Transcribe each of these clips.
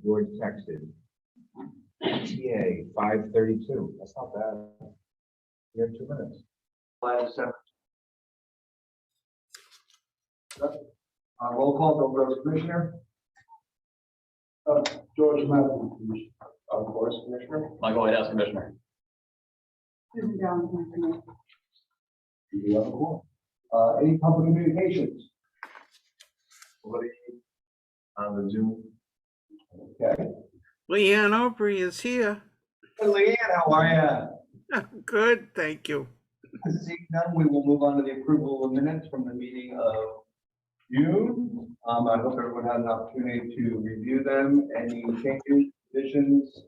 George texted. ETA 5:32. That's not bad. You have 2 minutes. Last 7. Roll call, Bill Gross, Commissioner. George Madden, Commissioner. Of course, Commissioner. Michael White House, Commissioner. You have a call. Any public communications? Somebody on the Zoom? Okay. Leanne Aubrey is here. Hey, Leanne, how are Good, thank you. you? Seeing none, we will move on to the approval of minutes from the meeting of June. I hope everyone had an opportunity to review them. Any changes, additions?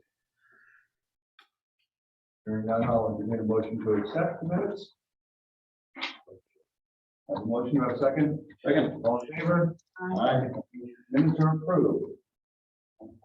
Hearing none, I'll entertain a motion to accept the minutes. Have a motion, have a second? Second. All in favor? Aye. Minutes are approved.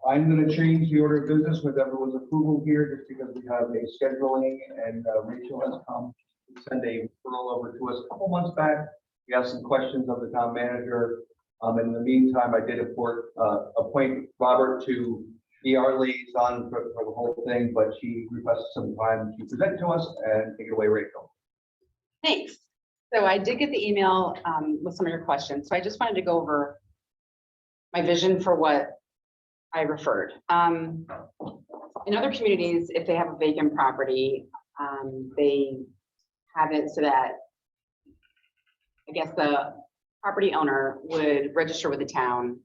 I'm going to change the order of business with everyone's approval here, just because we have a scheduling and Rachel has come to send a referral over to us a couple months back. We asked some questions of the town manager. In the meantime, I did appoint Robert to be our liaison for the whole thing, but she requested some time to present to us, and take it away, Rachel. Thanks. So I did get the email with some of your questions. So I just wanted to go over my vision for what I referred. In other communities, if they have a vacant property, they have it so that I guess the property owner would register with the town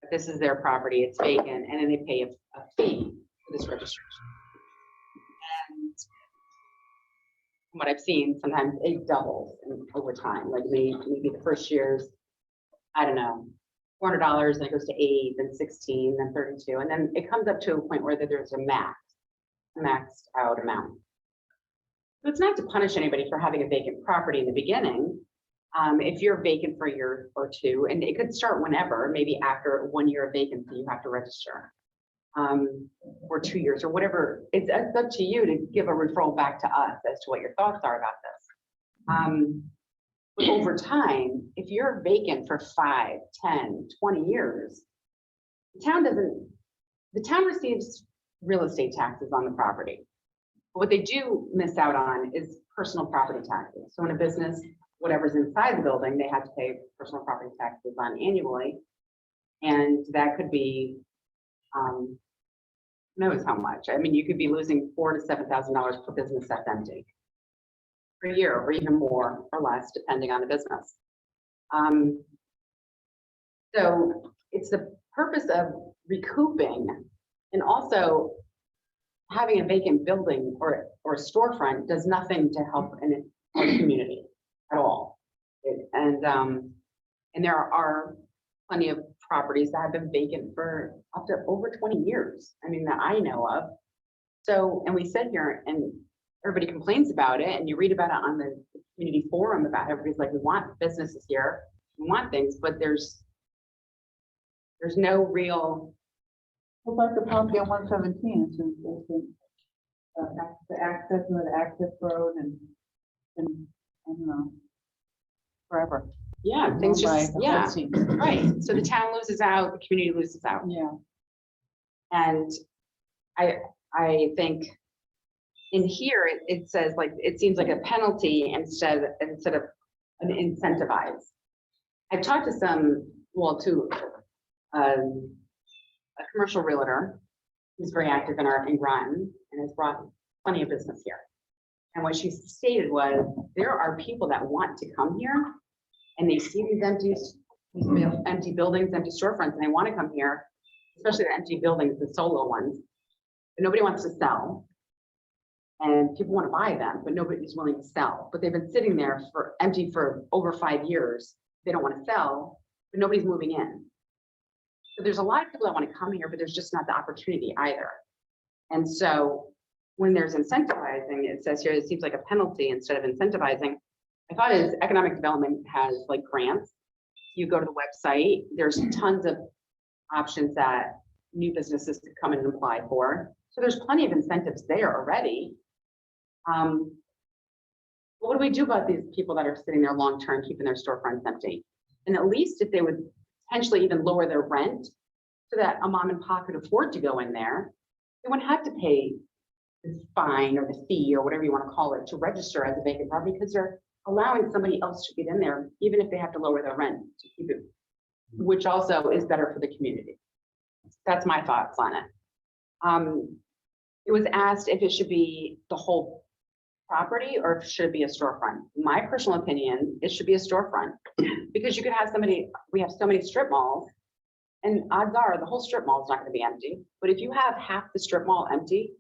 that this is their property, it's vacant, and then they pay a fee for this registration. And from what I've seen, sometimes it doubles over time. Like maybe the first year's, I don't know, $400, then it goes to 8, then 16, then 32, and then it comes up to a point where there's a maxed out amount. So it's not to punish anybody for having a vacant property in the beginning. If you're vacant for a year or two, and it could start whenever, maybe after 1 year of vacancy, you have to register, or 2 years or whatever. It's up to you to give a referral back to us as to what your thoughts are about this. But over time, if you're vacant for 5, 10, 20 years, the town receives real estate taxes on the property. But what they do miss out on is personal property taxes. So in a business, whatever's inside the building, they have to pay personal property taxes on annually. And that could be, who knows how much. I mean, you could be losing $4,000 to $7,000 per business that's empty per year, or even more or less, depending on the business. So it's the purpose of recouping, and also having a vacant building or a storefront does nothing to help in our community at all. And there are plenty of properties that have been vacant for up to over 20 years. I mean, that I know of. So, and we sit here and everybody complains about it, and you read about it on the community forum about it. Everybody's like, we want businesses here, we want things, but there's no real. What about the property on 117? It's the access and the access road and I don't know, forever. Yeah, things just, yeah, Yeah. right. So the town loses out, the community loses out. Yeah. And I think in here, it says like, it seems like a penalty instead of an incentivize. I've talked to a commercial realtor who's very active in Groton and has brought plenty of business here. And what she stated was, there are people that want to come here and they see these empty buildings, empty storefronts, and they want to come here, especially the empty buildings, the solo ones, but nobody wants to sell. And people want to buy them, but nobody's willing to sell. But they've been sitting there empty for over 5 years. They don't want to sell, but nobody's moving in. So there's a lot of people that want to come here, but there's just not the opportunity either. And so when there's incentivizing, it says here, it seems like a penalty instead of incentivizing. I thought is economic development has like grants. You go to the website, there's tons of options that new businesses could come in and apply for. So there's plenty of incentives there already. What do we do about these people that are sitting there long-term, keeping their storefronts empty? And at least if they would potentially even lower their rent so that a mom and pop could afford to go in there. They wouldn't have to pay the fine or the fee or whatever you want to call it to register as a vacant property because they're allowing somebody else to get in there, even if they have to lower their rent to keep it, which also is better for the community. That's my thoughts on it. It was asked if it should be the whole property or if it should be a storefront. My personal opinion, it should be a storefront because you could have somebody, we have so many strip malls and odds are the whole strip mall is not going to be empty. But if you have half the strip mall empty,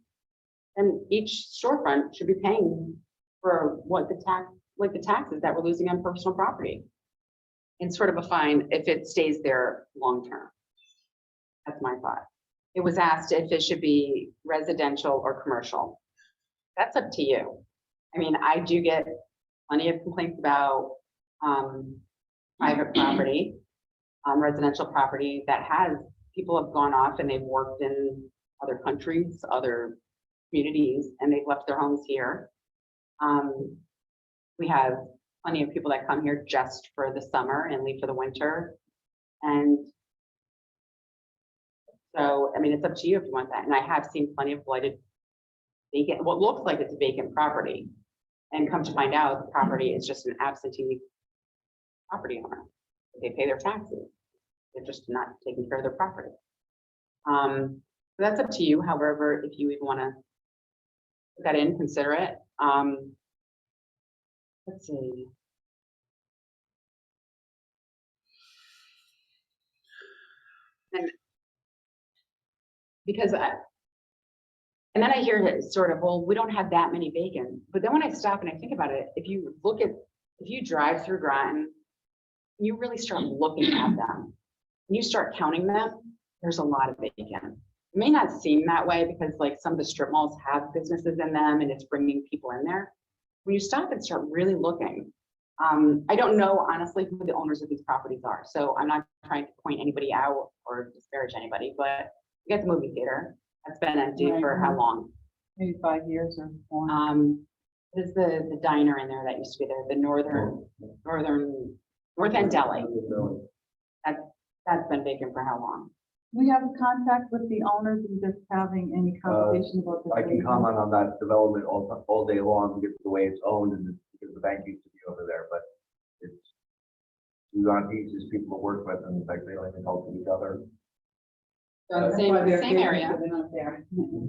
then each storefront should be paying for what the taxes that we're losing on personal property. And sort of a fine if it stays there long term. That's my thought. It was asked if it should be residential or commercial. That's up to you. I mean, I do get plenty of complaints about private property, residential property that has, people have gone off and they've worked in other countries, other communities, and they've left their homes here. We have plenty of people that come here just for the summer and leave for the winter. And so, I mean, it's up to you if you want that. And I have seen plenty of blighted vacant, what looks like it's a vacant property. And come to find out the property is just an absentee property owner. They pay their taxes. They're just not taking care of their property. So that's up to you. However, if you even want to put that in, consider it. Let's see. And because and then I hear that sort of, well, we don't have that many vacant. But then when I stop and I think about it, if you drive through Groton, you really start looking at them, and you start counting them, there's a lot of vacant. It may not seem that way because like some of the strip malls have businesses in them and it's bringing people in there. When you stop and start really looking, I don't know honestly who the owners of these properties are. So I'm not trying to point anybody out or disparage anybody, but you got the movie theater. That's been empty for how long? Maybe 5 years or more. There's the diner in there that used to be there, the North End Deli. That's been vacant for how long? We have a contact with the owners and just having any conversation about this. I can comment on that development all day long because the way it's owned and because the bank used to be over there, but it's not easy as people to work with, and in fact, they only help each other. So same area.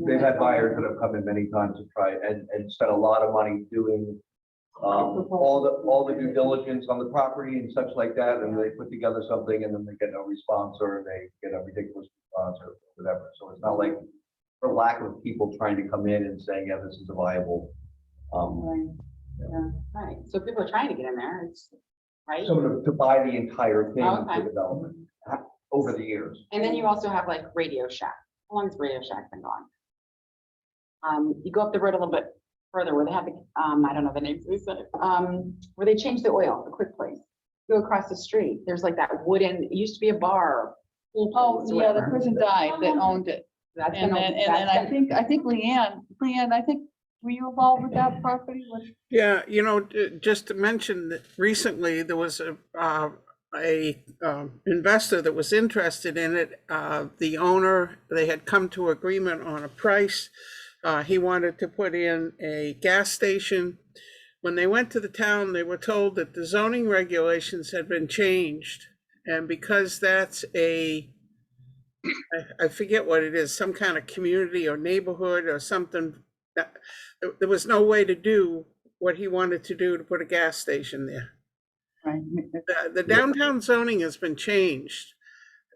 They've had buyers that have come in many times to try and spent a lot of money doing all the due diligence on the property and such like that, and they put together something and then they get no response or they get a ridiculous response or whatever. So it's not like for lack of people trying to come in and saying, yeah, this is a viable. Right. Yeah. Right. So people are trying to get in there. It's right. So to buy the entire thing Okay. for development over the years. And then you also have like Radio Shack. How long has Radio Shack been gone? You go up the road a little bit further where they have the, I don't know the names, where they changed the oil, the quick place. You go across the street, there's like that wooden, it used to be a bar. Oh, yeah, the person died that owned it. That's And then, I think Leanne, I think, were you involved with that property? Yeah, you know, just to mention that recently there was a investor that was interested in it. The owner, they had come to agreement on a price. He wanted to put in a gas station. When they went to the town, they were told that the zoning regulations had been changed. And because that's I forget what it is, some kind of community or neighborhood or something, there was no way to do what he wanted to do to put a gas station there. Right. The downtown zoning has been changed.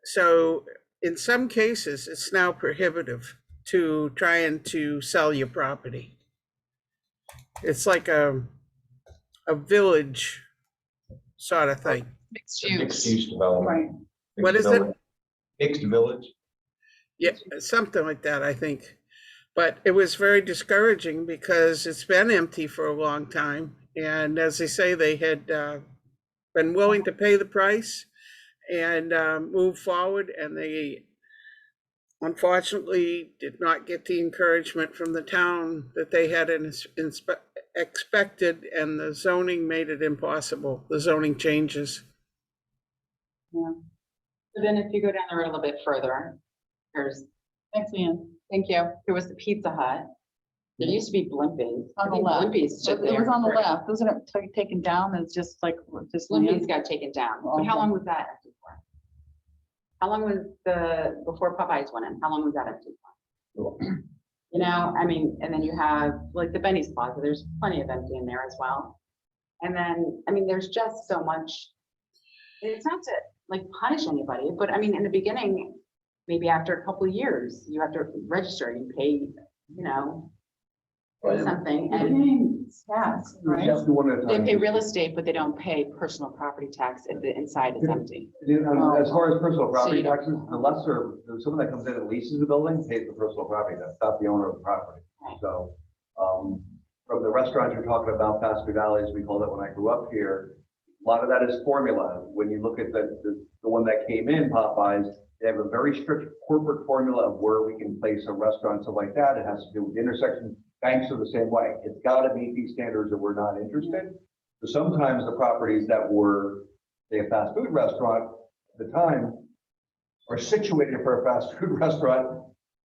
So in some cases, it's now prohibitive to try and to sell your property. It's like a village sort of thing. Mixed Mixed use. use development. Right. What is it? Mixed village. Yeah, something like that, I think. But it was very discouraging because it's been empty for a long time. And as they say, they had been willing to pay the price and move forward. And they unfortunately did not get the encouragement from the town that they had expected. And the zoning made it impossible, the zoning changes. Yeah. So then if you go down the road a little bit further, there's, Thanks, Ian. thank you, there was the Pizza Hut. There used to be Blimpies. On I the think left. Blimpies It stood was there on the for- left. Wasn't it taken down? It's just like, just Blimpies land? got taken down. Oh, But how okay. long was that empty for? How long was before Popeyes went in, how long was that empty for? You know, I mean, and then you have like the Benny's Plaza, there's plenty of empty in there as well. And then, I mean, there's just so much. It's not to like punish anybody, but I mean, in the beginning, maybe after a couple of years, you have to register and pay, you know, something. They're And paying tax, We right? have to one at a they time. pay real estate, but they don't pay personal property tax if the inside is empty. As far as personal property you don't- taxes, the lesser, someone that comes in and leases the building pays the personal property, that's not the owner of the property. Right. So, from the restaurants you're talking about, fast food alleys, we called it when I grew up here, a lot of that is formula. When you look at the one that came in, Popeyes, they have a very strict corporate formula of where we can place a restaurant, stuff like that. It has to do with intersections. Banks are the same way. It's got to meet these standards or we're not interested. So sometimes the properties that were, say, a fast food restaurant at the time are situated for a fast food restaurant,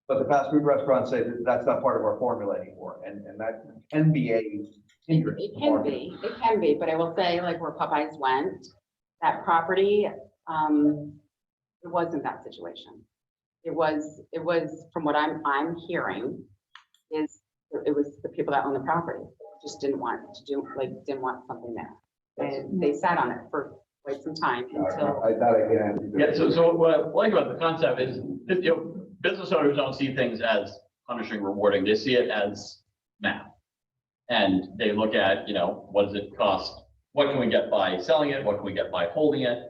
but the fast food restaurants say that that's not part of our formula anymore. And that can be a hindrance. It can be, but I will say, like where Popeyes went, that property, it wasn't that situation. It was, from what I'm hearing, is it was the people that own the property just didn't want to do, like, didn't want something there. And they sat on it for quite some time until, I thought I can answer. Yeah, so what I like about the concept is, you know, business owners don't see things as punishing, rewarding. They see it as math. And they look at, you know, what does it cost? What can we get by selling it? What can we get by holding it?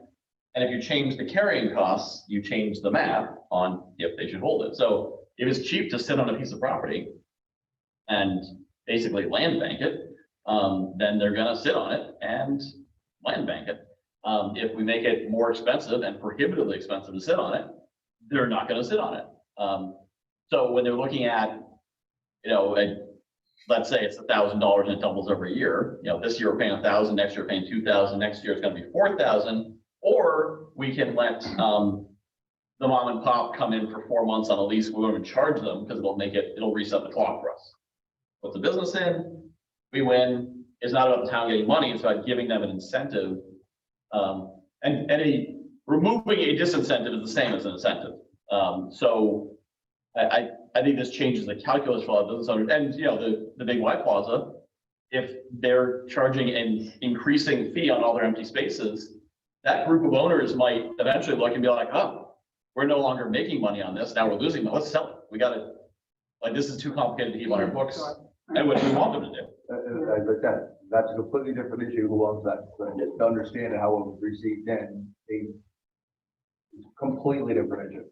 And if you change the carrying costs, you change the math on if they should hold it. So if it's cheap to sit on a piece of property and basically land bank it, then they're gonna sit on it and land bank it. If we make it more expensive and prohibitively expensive to sit on it, they're not gonna sit on it. So when they're looking at, you know, let's say it's $1,000 and it doubles every year, you know, this year we're paying 1,000, next year we're paying 2,000, next year it's gonna be 4,000, or we can let, the mom and pop come in for 4 months on a lease, we won't even charge them because it'll reset the clock for us. Put the business in, we win. It's not about the town getting money, it's about giving them an incentive. And removing a disincentive is the same as an incentive. So I think this changes the calculus for a lot of business owners. And, you know, the Big Y Plaza, if they're charging an increasing fee on all their empty spaces, that group of owners might eventually look and be like, oh, we're no longer making money on this. Now we're losing money. Let's sell it. We got to, like, this is too complicated to keep on our books. And what we want them to do. As I said, that's a completely different issue who owns that, but just to understand how it was received in, it's a completely different issue.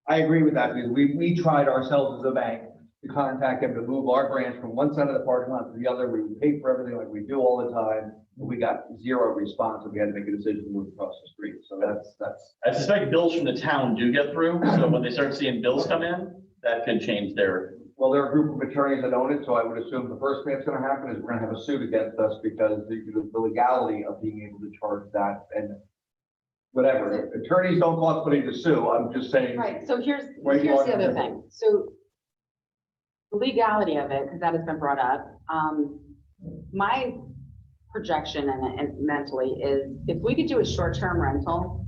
I agree with that, because we tried ourselves as a bank to contact them to move our branch from one side of the parking lot to the other. We would pay for everything like we do all the time, and we got zero response, and we had to make a decision to move across the street. So that's. I suspect bills from the town do get through. So when they start seeing bills come in, that could change their. Well, there are a group of attorneys that own it, so I would assume the first thing that's gonna happen is we're gonna have a suit against us because the legality of being able to charge that and whatever. Attorneys don't cost money to sue, I'm just saying. right, so here's Right, you the are- other thing. So the legality of it, because that has been brought up, my projection and mentally is if we could do a short-term rental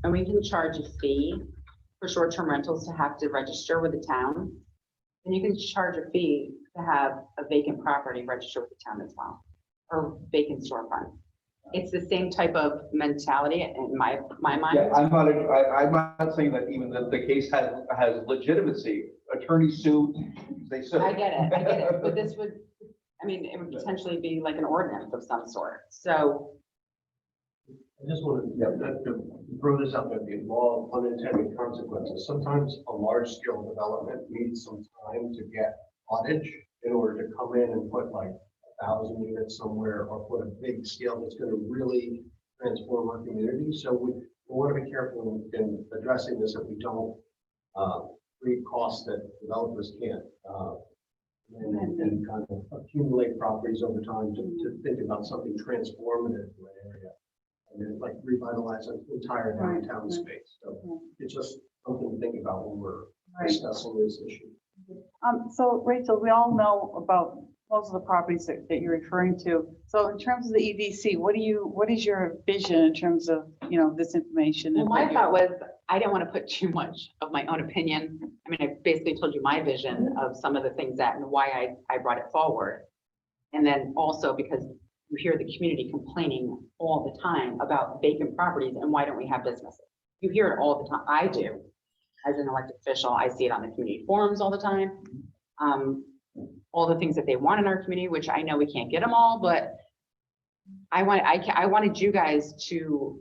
and we can charge a fee for short-term rentals to have to register with the town, then you can charge a fee to have a vacant property register with the town as well, or vacant storefront. It's the same type of mentality in my mind. Yeah, I'm not saying that even the case has legitimacy. Attorneys sue, they sue. I get it, but this would, I mean, it would potentially be like an ordinance of some sort, so. I just want to throw this out there, the law of unintended consequences. Sometimes a large scale development needs some time to get footage in order to come in and put like 1,000 units somewhere or put a big scale that's going to really transform our community. So we want to be careful in addressing this if we don't create costs that developers can't and kind of accumulate properties over time to think about something transformative to an area. and then like revitalize an entire Right, downtown right. space. So it's just something to think about when we're Right. discussing this issue. So Rachel, we all know about most of the properties that you're referring to. So in terms of the EDC, what is your vision in terms of, this information? Well, and my what thought was, I didn't want to put too much of my own opinion. I mean, I basically told you my vision of some of the things that and why I brought it forward. And then also because you hear the community complaining all the time about vacant properties and why don't we have businesses? You hear it all the time. I do. As an elected official, I see it on the community forums all the time. All the things that they want in our community, which I know we can't get them all, but I wanted you guys to,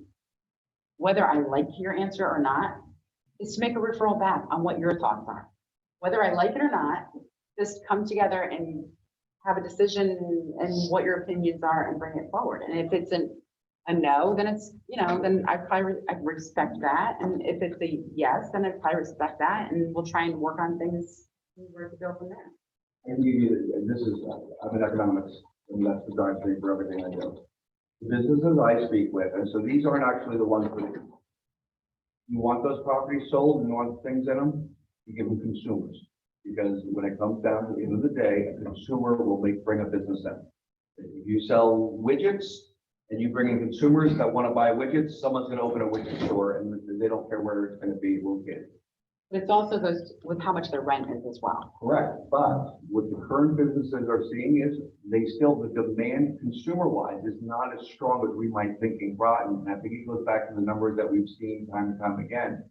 whether I like your answer or not, is to make a referral back on what your thoughts are. Whether I like it or not, just come together and have a decision and what your opinions are and bring it forward. And if it's a no, then it's, then I respect that. And if it's a yes, then I probably respect that. And we'll try and work on things where to go from there. And this is, I'm in economics, and that's the darn thing for everything I do. The businesses I speak with, and so these aren't actually the ones that you want those properties sold and you want things in them, you give them consumers. Because when it comes down to the end of the day, a consumer will bring a business in. If you sell widgets and you bring in consumers that want to buy widgets, someone's going to open a widget store and they don't care where it's going to be located. But it also goes with how much the rent is as well. Correct, but what the current businesses are seeing is the demand consumer-wise is not as strong as we might think in Groton. And I think it goes back to the numbers that we've seen time and time again.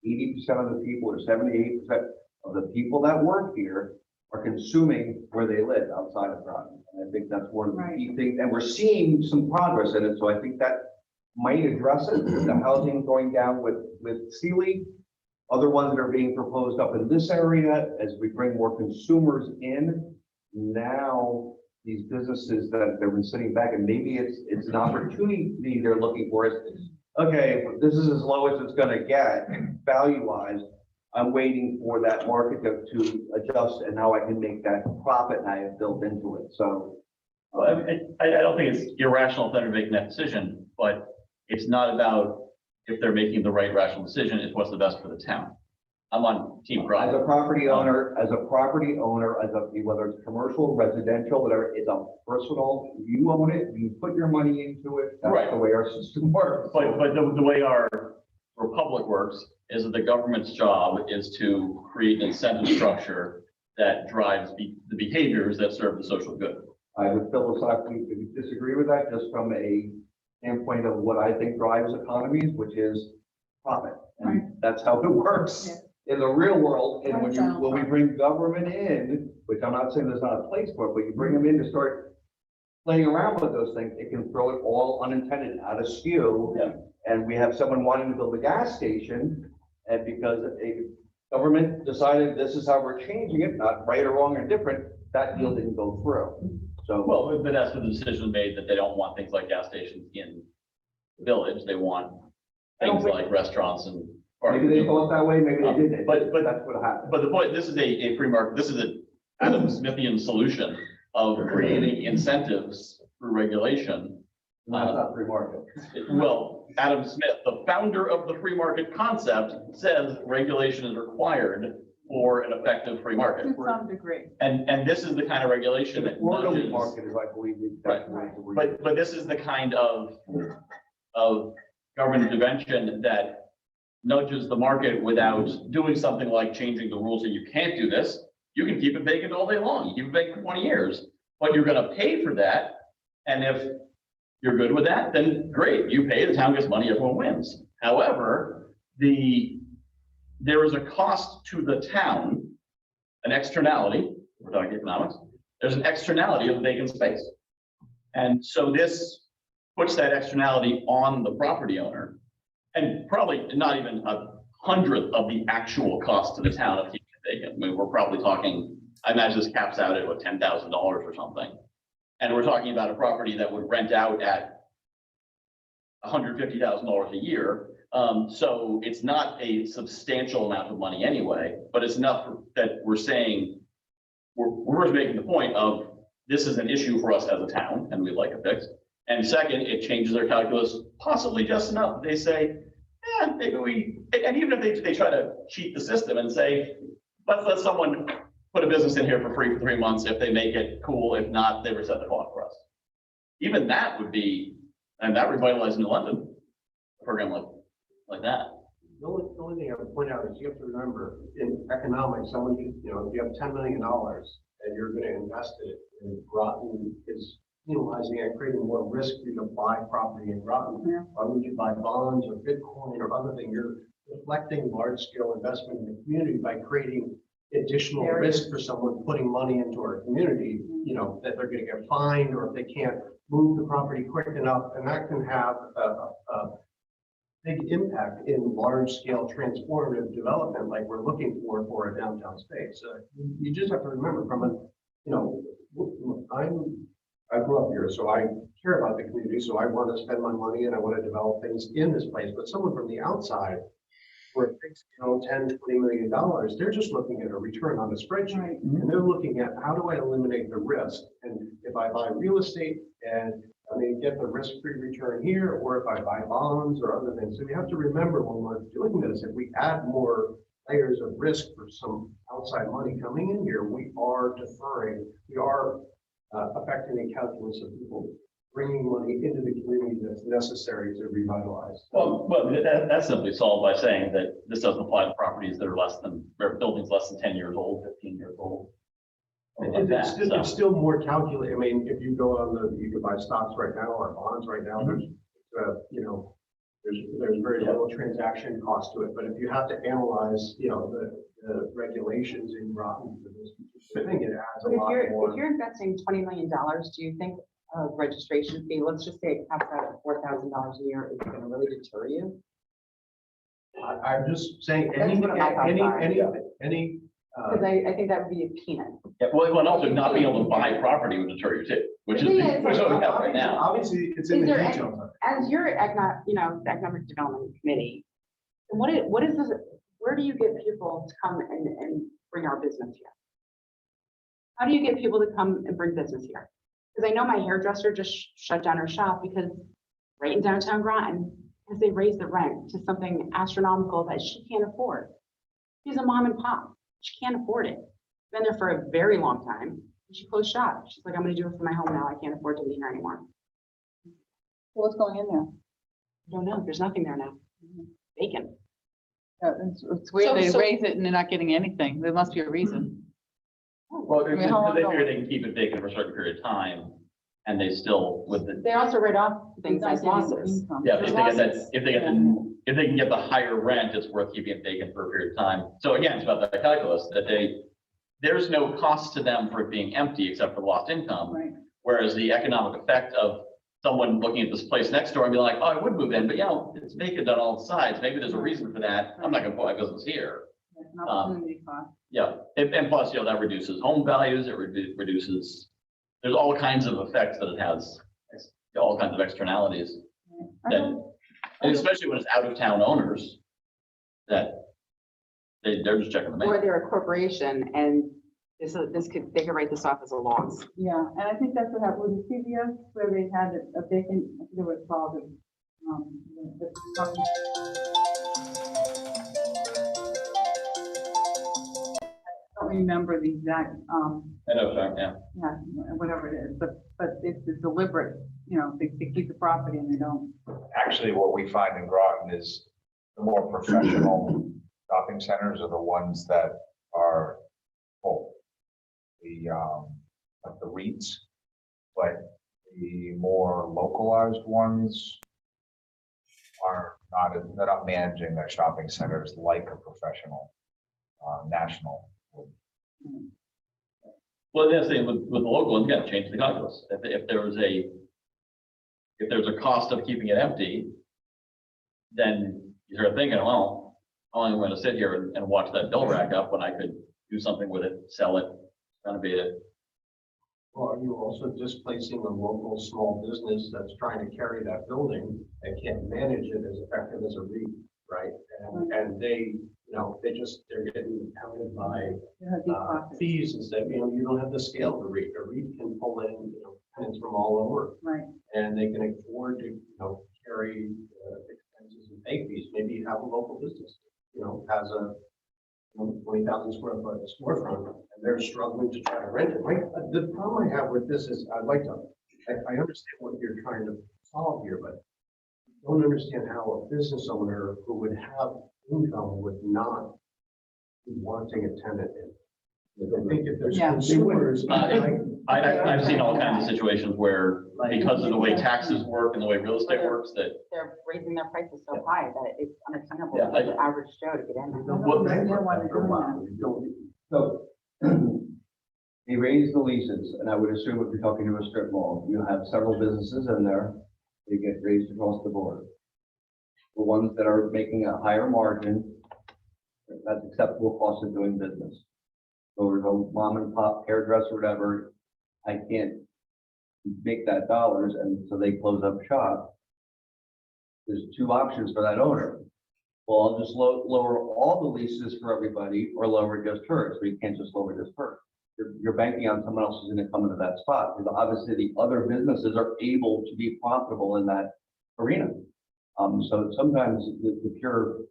80% of the people, or 78% of the people that work here are consuming where they live outside of Groton. And I think that's one of the key things, and we're seeing some progress in it. So I think that might address it. The housing going down with Sealy. Other ones that are being proposed up in this area as we bring more consumers in. Now, these businesses that they've been sitting back, and maybe it's an opportunity they're looking for is, okay, this is as low as it's gonna get value-wise. I'm waiting for that market to adjust and now I can make that profit I have built into it. So. Well, I don't think it's irrational if they're making that decision, but it's not about if they're making the right rational decision, it's what's the best for the town. I'm on Team As Groton. a property owner, whether it's commercial, residential, whatever, it's a personal, you own it, you put your money into it. That's Right. the way our system works. But the way our republic works is that the government's job is to create an incentive structure that drives the behaviors that serve the social good. I would philosophically disagree with that just from a standpoint of what I think drives economies, which is profit. And that's how it works in the real world. And when we bring government in, which I'm not saying there's not a place for it, but you bring them in to start playing around with those things, it can throw it all unintended out of skew. Yeah. And we have someone wanting to build a gas station, and because a government decided this is how we're changing it, not right or wrong or different, that deal didn't go through. So. Well, but that's the decision made that they don't want things like gas stations in the village. They want things like restaurants and. Maybe they thought that way, maybe they didn't. But That's what happened. But the point, this is a free market, this is an Adam Smithian solution of creating incentives through regulation. That's not free market. Well, Adam Smith, the founder of the free market concept, says regulation is required for an effective free market. To some degree. And this is the kind of regulation that Orderly nudges, market is, I believe, Right. but this is the kind of government intervention that nudges the market without doing something like changing the rules that you can't do this. You can keep it vacant all day long. You keep it vacant for 20 years, but you're going to pay for that. And if you're good with that, then great. You pay, the town gets money, everyone wins. However, there is a cost to the town, an externality, we're talking economics, there's an externality of vacant space. And so this puts that externality on the property owner. And probably not even 1/100th of the actual cost to the town of keeping it vacant. I mean, we're probably talking, I imagine this caps out at what, $10,000 or something. And we're talking about a property that would rent out at $150,000 a year. So it's not a substantial amount of money anyway, but it's enough that we're saying, we're making the point of this is an issue for us as a town and we'd like it fixed. And second, it changes their calculus possibly just enough. They say, maybe we, and even if they try to cheat the system and say, let's let someone put a business in here for free for 3 months. If they make it, cool. If not, they reset the clock for us. Even that would be, and that revitalized New London, a program like that. The only thing I would point out is you have to remember in economics, someone, if you have $10 million and you're going to invest it in Groton is utilizing and creating more risk for you to buy property in Groton. Yeah. Why would you buy bonds or Bitcoin or other thing? You're reflecting large scale investment in the community by creating additional risk for someone putting money into our community, that they're going to get fined or if they can't move the property quick enough. And that can have a big impact in large scale transformative development like we're looking for a downtown space. You just have to remember I grew up here, so I care about the community, so I want to spend my money and I want to develop things in this place. But someone from the outside, where it takes, $10, $20 million, they're just looking at a return on a spreadsheet. Right. And they're looking at how do I eliminate the risk? And if I buy real estate and I mean, get the risk-free return here, or if I buy bonds or other things. So we have to remember when we're doing this, if we add more layers of risk for some outside money coming in here, we are deferring, we are affecting the calculus of people bringing money into the community that's necessary to revitalize. Well, that's simply solved by saying that this doesn't apply to properties that are buildings less than 10 years old, 15 years old. It's still more calculated. I mean, if you go on you could buy stocks right now or bonds right now, there's very little transaction cost to it. But if you have to analyze, the regulations in Groton for this particular thing, it adds a lot more. If you're investing $20 million, do you think a registration fee, let's just say it caps out at $4,000 a year, is it going to really deter you? I'm just saying That's what my thoughts are. any. Because I think that would be a peanut. Yeah, well, and also not being able to buy property would deter you too, which is what we have right now. Obviously, it's in Is the there details. As your the economic development committee, what is this? Where do you get people to come and bring our business here? How do you get people to come and bring business here? Because I know my hairdresser just shut down her shop because right in downtown Groton, because they raised the rent to something astronomical that she can't afford. She's a mom and pop. She can't afford it. Been there for a very long time. And she closed shop. She's like, I'm going to do it for my home now. I can't afford to be here anymore. What's going in there? I don't know. There's nothing there now. Vacant. It's weird, they So- raise it and they're not getting anything. There must be a reason. Well, I mean, how long they ago? figure they can keep it vacant for a certain period of time, and they still They also write off things like losses. yeah, if There's they get that, losses. if they can get the higher rent, it's worth keeping it vacant for a period of time. So again, it's about that calculus that there's no cost to them for it being empty except for lost income. Right. Whereas the economic effect of someone looking at this place next door and be like, oh, I would move in, but it's vacant on all sides. Maybe there's a reason for that. I'm not gonna put my business here. An opportunity cost. Yeah, and plus, that reduces home values, it reduces, there's all kinds of effects that it has, all kinds of externalities. And especially when it's out of town owners, that they're just checking the Or mail. they're a corporation and they could write this off as a loss. Yeah, and I think that's what happened with CVS, where they had a vacant, I forget what it's called. I don't remember the exact, I know, sorry, yeah. yeah, whatever it is, but it's deliberate, they keep the property and they don't. Actually, what we find in Groton is the more professional shopping centers are the ones that are full. Like the REITs, but the more localized ones are not, they're not managing their shopping centers like a professional national would. Well, that's the thing with the local ones, you gotta change the calculus. If there's a cost of keeping it empty, then you start thinking, well, how long am I gonna sit here and watch that bill rack up when I could do something with it, sell it, renovate it? Well, are you also displacing a local small business that's trying to carry that building and can't manage it as effective as a REIT, right? And they, they're getting pounded by They have deep pockets. fees instead, you don't have the scale to REIT. A REIT can pull in, tenants from all over, Right. and they can afford to, carry expenses and pay fees. Maybe you have a local business, has a 20,000 square foot storefront, and they're struggling to try to rent it. The problem I have with this is I understand what you're trying to solve here, but I don't understand how a business owner who would have income would not be wanting a tenant in. I think if there's Yeah. consumers. I've seen all kinds of situations where, because of the way taxes work and the way real estate works, that They're raising their prices so high that it's unattainable Yeah, for the average Joe to get in there. What- So they raise the leases, and I would assume if you're talking to a strip mall, you have several businesses in there, they get raised across the board. The ones that are making a higher margin, that's acceptable cost of doing business. So the mom and pop hairdresser, whatever, I can't make that dollars, and so they close up shop. There's two options for that owner. Well, I'll just lower all the leases for everybody, or lower just hers, but you can't just lower just hers. You're banking on someone else who's gonna come into that spot, because obviously the other businesses are able to be profitable in that arena. So sometimes the pure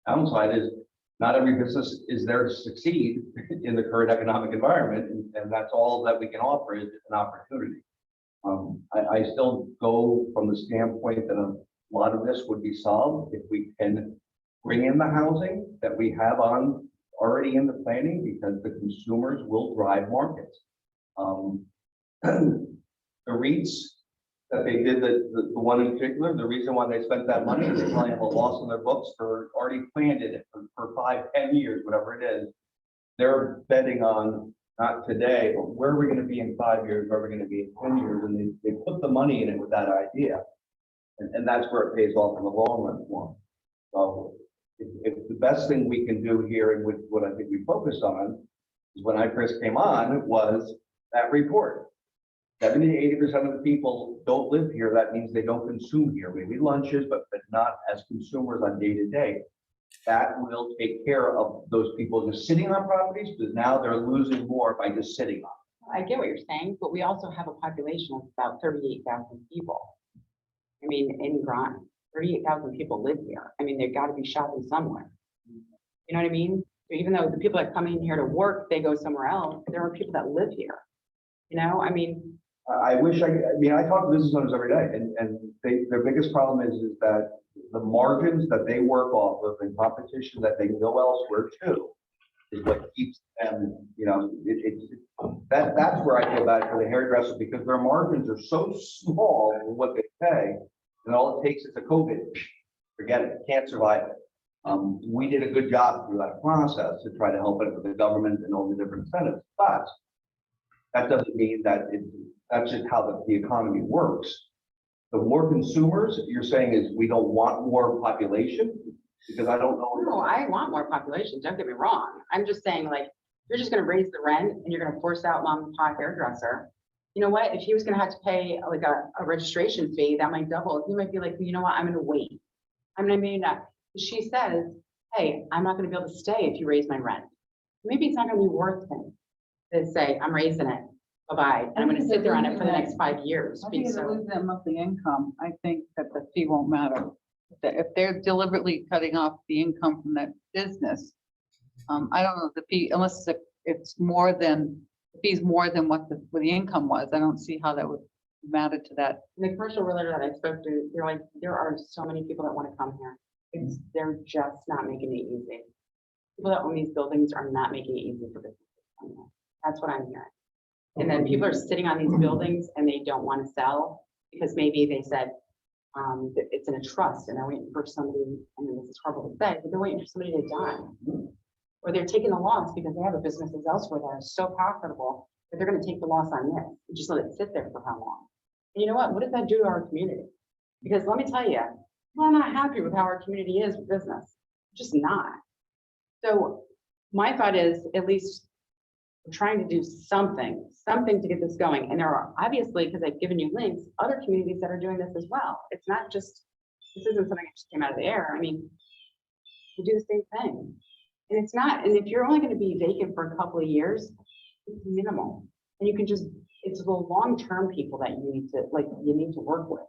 downside is not every business is there to succeed in the current economic environment, and that's all that we can offer is an opportunity. I still go from the standpoint that a lot of this would be solved if we can bring in the housing that we have already in the planning, because the consumers will drive markets. The REITs that they did, the one in particular, the reason why they spent that money is they probably have a loss on their books for already planned it for 5-10 years, whatever it is. They're betting on not today, but where are we going to be in 5 years, where are we going to be in 10 years, and they put the money in it with that idea. And that's where it pays off in the long run for them. So if the best thing we can do here, and with what I think we focused on, is when I first came on, was that report. 70 to 80% of the people don't live here. That means they don't consume here, maybe lunches, but not as consumers on day to day. That will take care of those people just sitting on properties, because now they're losing more by just sitting on. I get what you're saying, but we also have a population of about 38,000 people. I mean, in Groton, 38,000 people live here. I mean, they've got to be shopping somewhere. You know what I mean? So even though the people that come in here to work, they go somewhere else, there are people that live here. I mean, I wish I talk to business owners every day, and their biggest problem is that the margins that they work off of and competition that they go elsewhere to is what keeps them, that's where I feel bad for the hairdresser, because their margins are so small in what they pay, and all it takes is a COVID. Forget it, can't survive it. We did a good job through that process to try to help it with the government and all the different incentives, but that doesn't mean that that's just how the economy works. The more consumers you're saying is we don't want more population, because I don't know. no, I want more population. Don't get me wrong. I'm just saying, like, you're just going to raise the rent and you're going to force out mom and pop hairdresser. You know what? If he was going to have to pay like a registration fee, that might double. He might be like, you know what? I'm going to wait. She says, hey, I'm not going to be able to stay if you raise my rent. Maybe it's not going to be worth it to say, I'm raising it. Bye-bye. And I'm going to sit there on it for the next 5 years. I think if they lose that monthly income, I think that the fee won't matter. If they're deliberately cutting off the income from that business, I don't know the fee, unless it's more than, the fee's more than what the income was. I don't see how that would matter to that. And the commercial realtor that I spoke to, they're like, there are so many people that want to come here. They're just not making it easy. People that own these buildings are not making it easy for business to come here. That's what I'm hearing. And then people are sitting on these buildings and they don't want to sell because maybe they said that it's in a trust and they're waiting for somebody, I mean, this is horrible to say, but they're waiting for somebody to die. Or they're taking the loss because they have a businesses elsewhere that are so profitable that they're going to take the loss on this and just let it sit there for how long. And you know what? What does that do to our community? Because let me tell you, we're not happy with how our community is with business. Just not. So my thought is, at least we're trying to do something to get this going. And there are obviously, because I've given you links, other communities that are doing this as well. It's not just, this isn't something that just came out of the air. I mean, we do the same thing. And if you're only going to be vacant for a couple of years, it's minimal. And you can just It's the long-term people that you need to work with.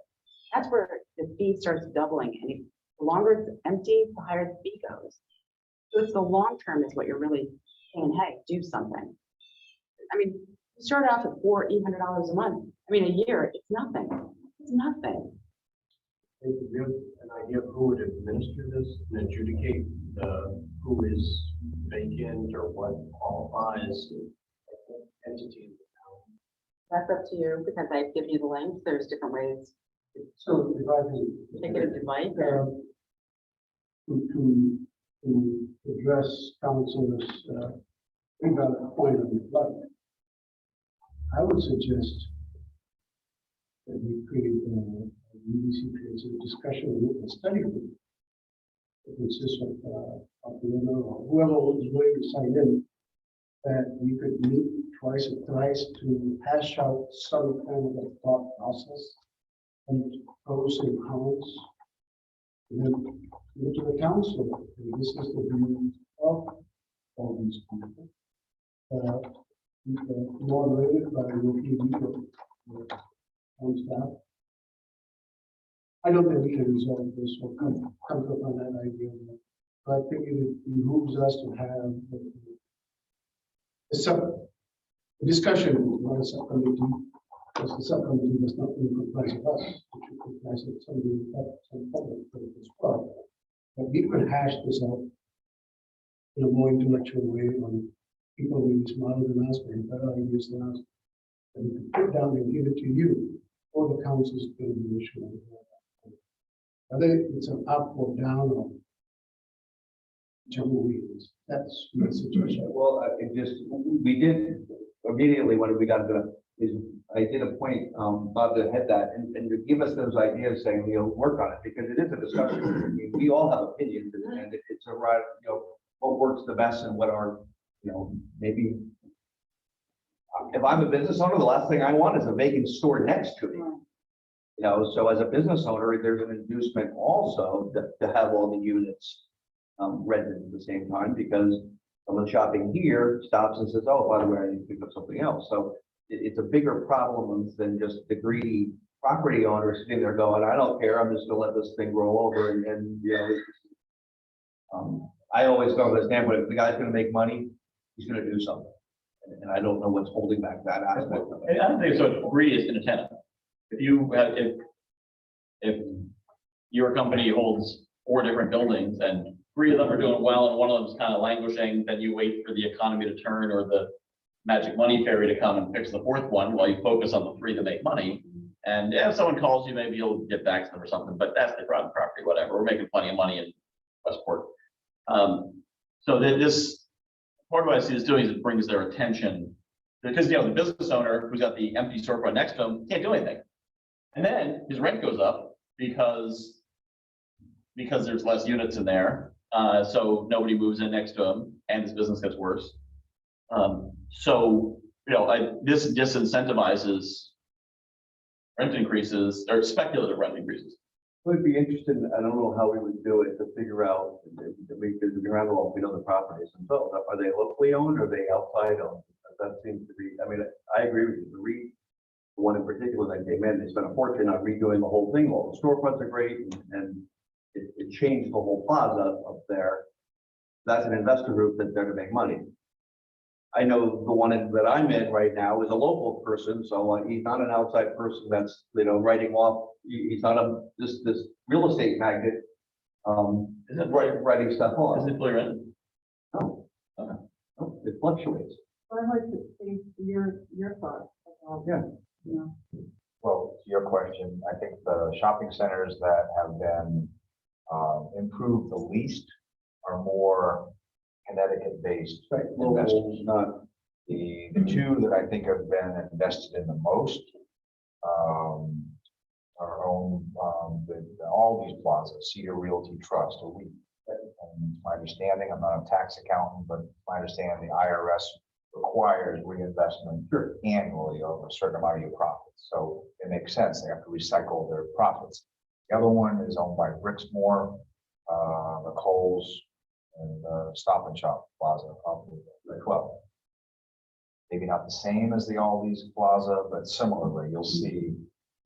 That's where the fee starts doubling, and the longer it's empty, the higher the fee goes. So it's the long term is what you're really saying, hey, do something. I mean, you start off at $800 a month. I mean, a year, it's nothing. It's nothing. Do you have an idea of who would administer this and adjudicate who is vacant or what qualifies entity in the town? That's up to you, because I've given you the links. There's different ways So if I can. to take it if you'd like. To address council's invalid point on the flood, I would suggest that we create creates a discussion group, a study group. It consists of the owner or whoever was going to sign in, that we could meet twice or thrice to hash out some kind of a thought process and pros and cons. And then go to the council, and this is the view of all these people. Moderated by local legal staff. I don't think we can resolve this or come up on that idea. But I think it behooves us to have a discussion, not a subcommittee, because the subcommittee does not really comprise of us, it should comprise of somebody some public as well. But we could hash this out in a more intellectual way on people who are smarter than us, and better ideas than us. And we could put down and give it to you, or the council's deliberation. Whether it's an up or down or whichever way it is, that's my suggestion. Well, we did immediately when we got the, I did a point, Bob, to head that and to give us those ideas saying, work on it, because it is a discussion. I mean, we all have opinions and it's a right, what works the best and what are, maybe. If I'm a business owner, the last thing I want is a vacant store next to me. So as a business owner, there's an inducement also to have all the units rented at the same time, because someone shopping here stops and says, oh, by the way, I need to pick up something else. So it's a bigger problem than just the greedy property owner sitting there going, I don't care, I'm just gonna let this thing roll over and I always go to the standpoint, if the guy's gonna make money, he's gonna do something. And I don't know what's holding back that aspect of it. I don't think so. Greed is inattentive. If you have, if your company holds 4 different buildings and 3 of them are doing well and one of them is kind of languishing, then you wait for the economy to turn or the magic money fairy to come and fix the 4th one while you focus on the 3 that make money. And if someone calls you, maybe you'll get back to them or something, but that's the private property, whatever. We're making plenty of money in Westport. So that this, part of what I see this doing is it brings their attention, because the business owner who's got the empty storefront next to him can't do anything. And then his rent goes up because there's less units in there. So nobody moves in next to him and his business gets worse. This disincentivizes rent increases or speculative rent increases. Would be interested, I don't know how we would do it to figure out, because we around all, we know the properties themselves. Are they locally owned or are they outside owned? That seems to be, I agree with you. The one in particular that came in, they spent a fortune on redoing the whole thing. All the storefronts are great and it changed the whole plaza up there. That's an investor group that's there to make money. I know the one that I'm in right now is a local person, so he's not an outside person that's writing off. He's not this real estate magnate. Isn't writing stuff off. Is it fully rented? No, no, it fluctuates. I'd like to see your thoughts. Yeah. Well, to your question, I think the shopping centers that have been improved the least are more Connecticut-based investors. Not The 2 that I think have been invested in the most are owned all these plazas, Cedar Realty Trust, or we. And my understanding, I'm not a tax accountant, but my understanding, the IRS requires reinvestment annually of a certain amount of your profits. So it makes sense. They have to recycle their profits. The other one is owned by Brixmore, the Kohl's, and Stop and Shop Plaza, up the 12. Maybe not the same as the Aldi's Plaza, but similarly, you'll see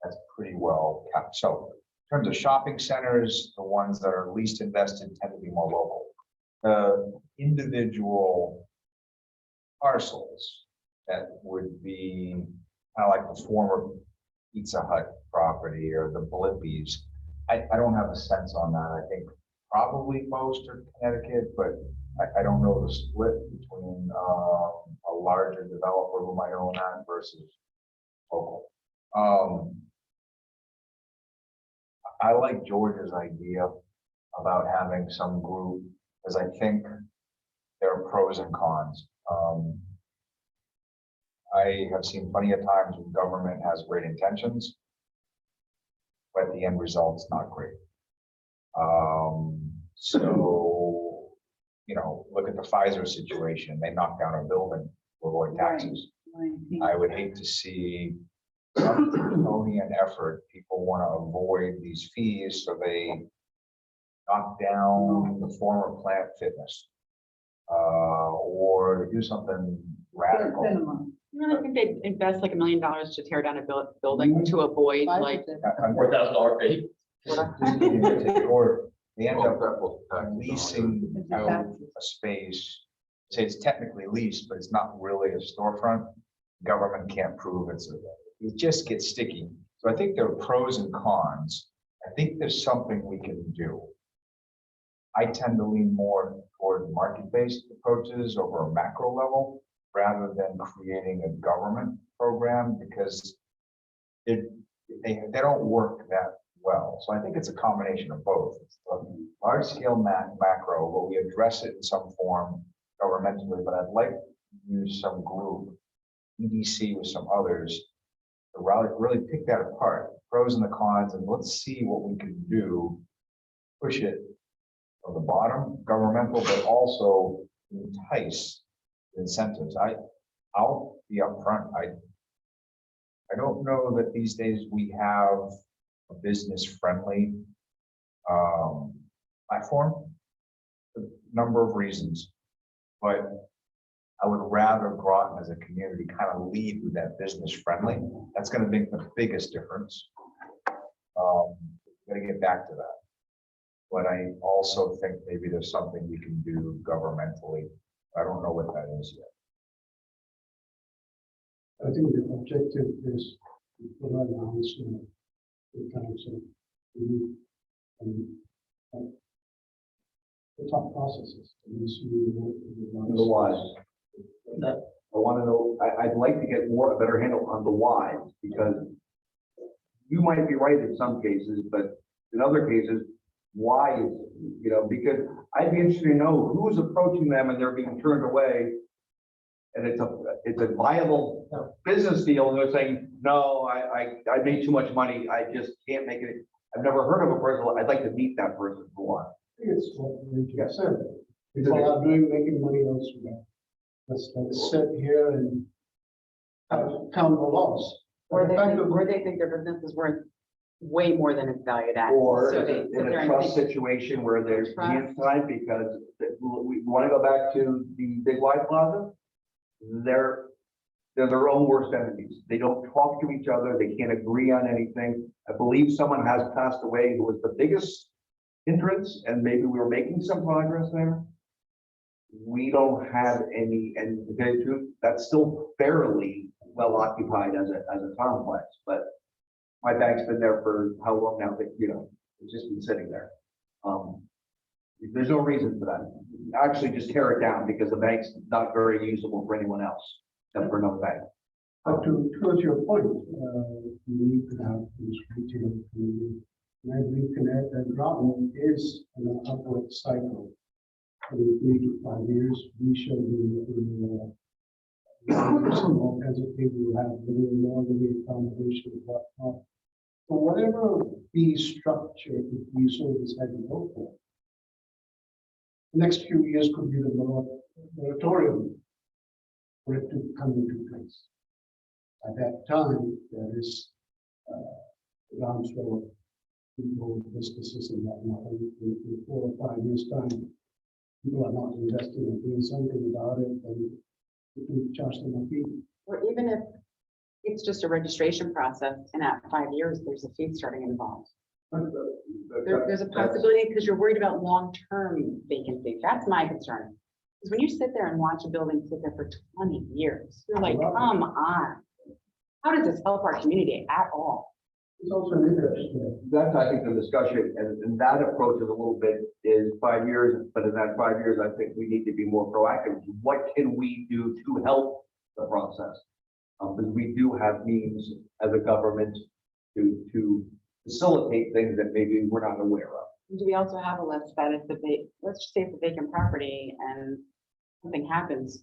that's pretty well kept. So in terms of shopping centers, the ones that are least invested tend to be more local. The individual parcels that would be kind of like the former Pizza Hut property or the Blippi's. I don't have a sense on that. I think probably most are Connecticut, but I don't know the split between a larger developer who might own that versus local. I like George's idea about having some group, because I think there are pros and cons. I have seen plenty of times when government has great intentions, but the end result's not great. So, you know, look at the Pfizer situation. They knocked down a building to avoid taxes. I would hate to see some draconian effort. People want to avoid these fees, so they knock down the former Planet Fitness, or do something radical. I think they invest like $1 million to tear down a building to avoid like. $4,000 fee. Or they end up leasing out a space. Say it's technically leased, but it's not really a storefront. Government can't prove it just gets sticky. So I think there are pros and cons. I think there's something we can do. I tend to lean more toward market-based approaches over a macro level, rather than creating a government program, because they don't work that well. So I think it's a combination of both. It's a large scale macro, but we address it in some form governmentally, but I'd like to use some group, EDC with some others, to really pick that apart, pros and the cons, and let's see what we can do, push it from the bottom, governmental, but also entice incentives. I'll be upfront. I don't know that these days we have a business-friendly platform, a number of reasons, but I would rather Groton as a community kind of lead with that business-friendly. That's going to make the biggest difference. Got to get back to that. But I also think maybe there's something we can do governmentally. I don't know what that is yet. I think the objective is to put an announcement to council. And the top processes. The whys. I want to know, I'd like to get a better handle on the whys, because you might be right in some cases, but in other cases, why is, because I'd be interested to know who's approaching them and they're being turned away. And it's a viable business deal, and they're saying, no, I made too much money, I just can't make it. I've never heard of a person, I'd like to meet that person for one. It's what we just said. People are making money elsewhere. Let's sit here and count the loss. Or they think their business is worth way more than it's valued at. Or So they sit in there a and trust think, situation where there's Trust. inside, because we want to go back to the Big Y Plaza. They're their own worst enemies. They don't talk to each other. They can't agree on anything. I believe someone has passed away who was the biggest hindrance, and maybe we were making some progress there. We don't have any, and to tell you the truth, that's still fairly well occupied as a complex, but my bank's been there for how long now, but it's just been sitting there. There's no reason for that. Actually, just tear it down, because the bank's not very usable for anyone else except for another bank. But towards your point, we could have this retail community. And we connect that Groton is an upward cycle. In 3 to 5 years, we shall be all kinds of people who have living more living accommodation, whatnot. So whatever fee structure that we so decide to go for, the next few years could be the moratorium for it to come into place. At that time, there is groundswell of people, businesses, and whatnot. In 4 or 5 years' time, people are not investing or doing something about it, and you can charge them a fee. Or even if it's just a registration process and at 5 years, there's a fee starting involved. There's a possibility because you're worried about long-term vacancy. That's my concern. Because when you sit there and watch a building sit there for 20 years, you're like, come on. How does this help our community at all? It's also an interest. That's, I think, the discussion, and that approach is a little bit is 5 years, but in that 5 years, I think we need to be more proactive. What can we do to help the process? Because we do have means as a government to facilitate things that maybe we're not aware of. Do we also have a list that if let's just say it's a vacant property and something happens,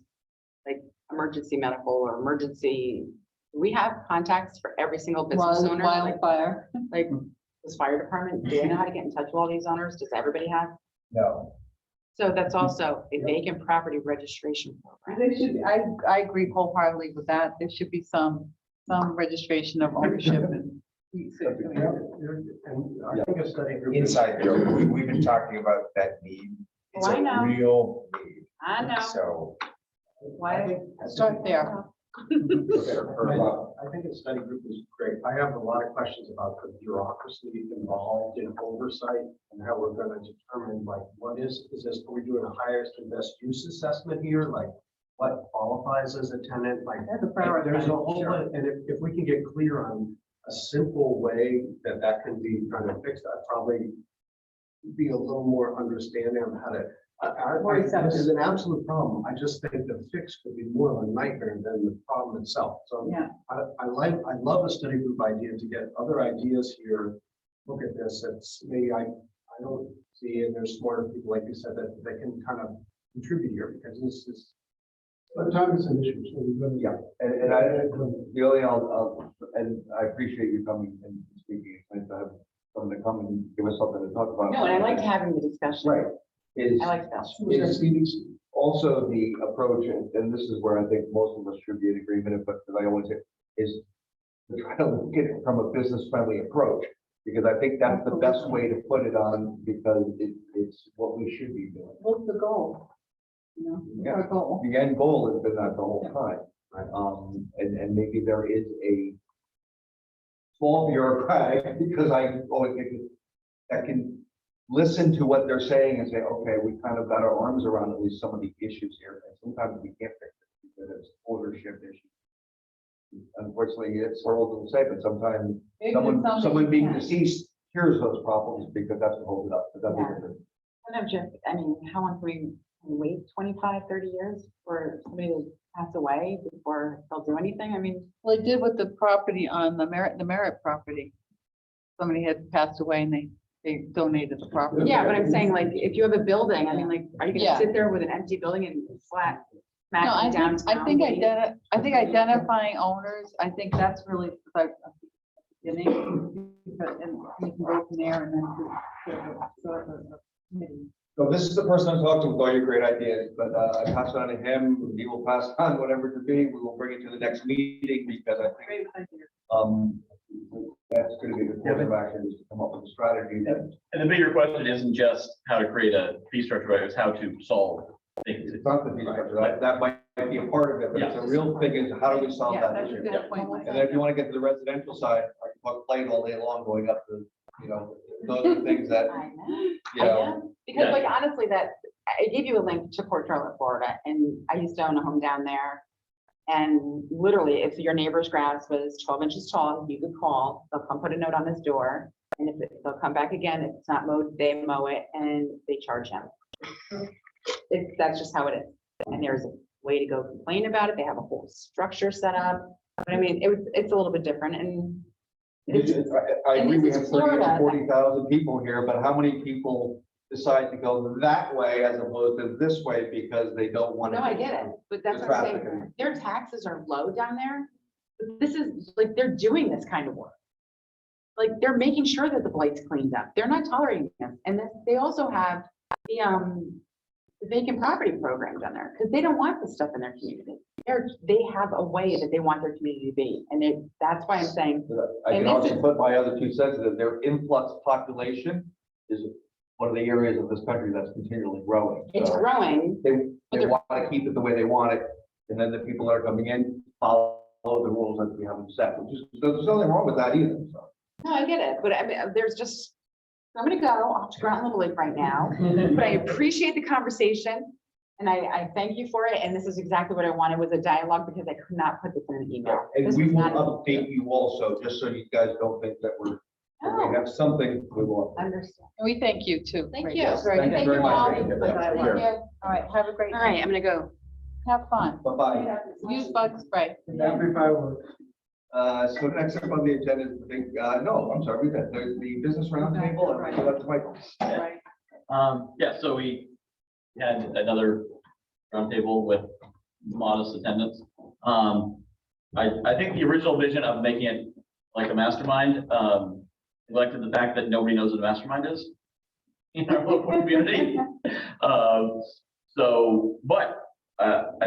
like emergency medical or emergency, do we have contacts for every single business owner? Wildfire. Like this fire department, do they know how to get in touch with all these owners? Does everybody have? No. So that's also a vacant property registration program. There should, I agree wholeheartedly with that. There should be some registration of ownership and. And I think a study group. Inside joke, we've been talking about that need. It's Oh, I know. a real need. I know. So. Why? Start there. I think a study group is great. I have a lot of questions about the bureaucracy involved in oversight and how we're going to determine like what is this, are we doing a highest and best use assessment here? Like what qualifies as a tenant? Like That's a priority. there's a whole, Sure. and if we can get clear on a simple way that can be kind of fixed, I'd probably be a little more understanding on how to. This is an absolute problem. I just think the fix could be more of a nightmare than the problem itself. So Yeah. I love a study group idea to get other ideas here. Look at this. It's maybe I don't see, and there's smarter people, like you said, that they can kind of contribute here because this is. But time is an issue, so we're gonna. Yeah, and I, the only, and I appreciate you coming and speaking. It's nice to have someone to come and give us something to talk about. No, and I liked having the discussion. Right. Is I like that. is also the approach, and this is where I think most of us should be in agreement, but I always say, is to try to look at it from a business-friendly approach, because I think that's the best way to put it on, because it's what we should be doing. What's the goal? You know, what's Yeah. our goal? The end goal has been that the whole time, right? And maybe there is a small bureaucratic, because I always think that can listen to what they're saying and say, okay, we kind of got our arms around at least some of the issues here. And sometimes we can't fix it because it's ownership issues. Unfortunately, it's horrible to say, but sometimes Maybe there's something someone you being can. deceased cures those problems because that's what holds it up. But that's Yeah. different. Sometimes just, I mean, how long can we wait 25, 30 years for somebody to pass away before they'll do anything? I mean, Well, they did with the property on the Merritt property. Somebody had passed away and they donated the property. yeah, but I'm saying like, if you have a building, I mean, like, are you Yeah. gonna sit there with an empty building and flat? No, I smacking think, I downtown? think identifying owners, I think that's really like beginning. And you can go from there and then sort of a committee. So this is the person I'm talking to with all your great ideas, but I pass it on to him. He will pass on whatever to be. We will bring it to the next meeting because I think Great idea. that's going to be the course of action is to come up with a strategy that And the bigger question isn't just how to create a fee structure, right? It's how to solve vacancies. it's not the fee structure. That might be a part of it, but it's a real thing is how do we solve Yeah, that that's a issue? good point. And then if you want to get to the residential side, I can talk plane all day long going up to, those are things that, I know. you I know. know, because like honestly, I gave you a link to Port Charlotte, Florida, and I used to own a home down there. And literally, if your neighbor's grass was 12 inches tall, you could call, they'll come put a note on this door. And they'll come back again, if it's not mowed, they mow it and they charge him. That's just how it is. And there's a way to go complain about it. They have a whole structure set up. But I mean, it's a little bit different and. I agree, and we this have is Florida. 40,000 people here, but how many people decide to go that way as opposed to this way because they don't want to? No, I get it, but that's the what I'm traffic. saying. Their taxes are low down there. But this is like, they're doing this kind of work. Like, they're making sure that the blight's cleaned up. They're not tolerating this. And then they also have the vacant property program down there because they don't want this stuff in their community. They have a way that they want their community to be. And that's why I'm saying, I And can this also is- put my other 2 cents that their influx population is one of the areas of this country that's continually growing. it's So growing. They they're- want to keep it the way they want it. And then the people that are coming in follow the rules that we haven't set, which is, there's nothing wrong with that either, so. No, I get it, but I mean, there's just, I'm gonna go off to Groton Little League right now, but I appreciate the conversation. And I thank you for it, and this is exactly what I wanted, was a dialogue, because I could not put this in an email. And This we was will not- update you also, just so you guys don't think that if No, we have something, we will. understand. And we thank you too. Thank Right, you. yes. Thank you very much. all. Thank you. Thank you. All right, have a great All night. right, I'm gonna go. Have fun. Bye-bye. Use bug spray. Happy fireworks. So next up on the agenda is the big, no, I'm sorry, we got the business roundtable, and I give that to Michael. Right. Yeah, so we had another roundtable with modest attendance. I think the original vision of making it like a mastermind, neglected the fact that nobody knows what a mastermind is in our local community.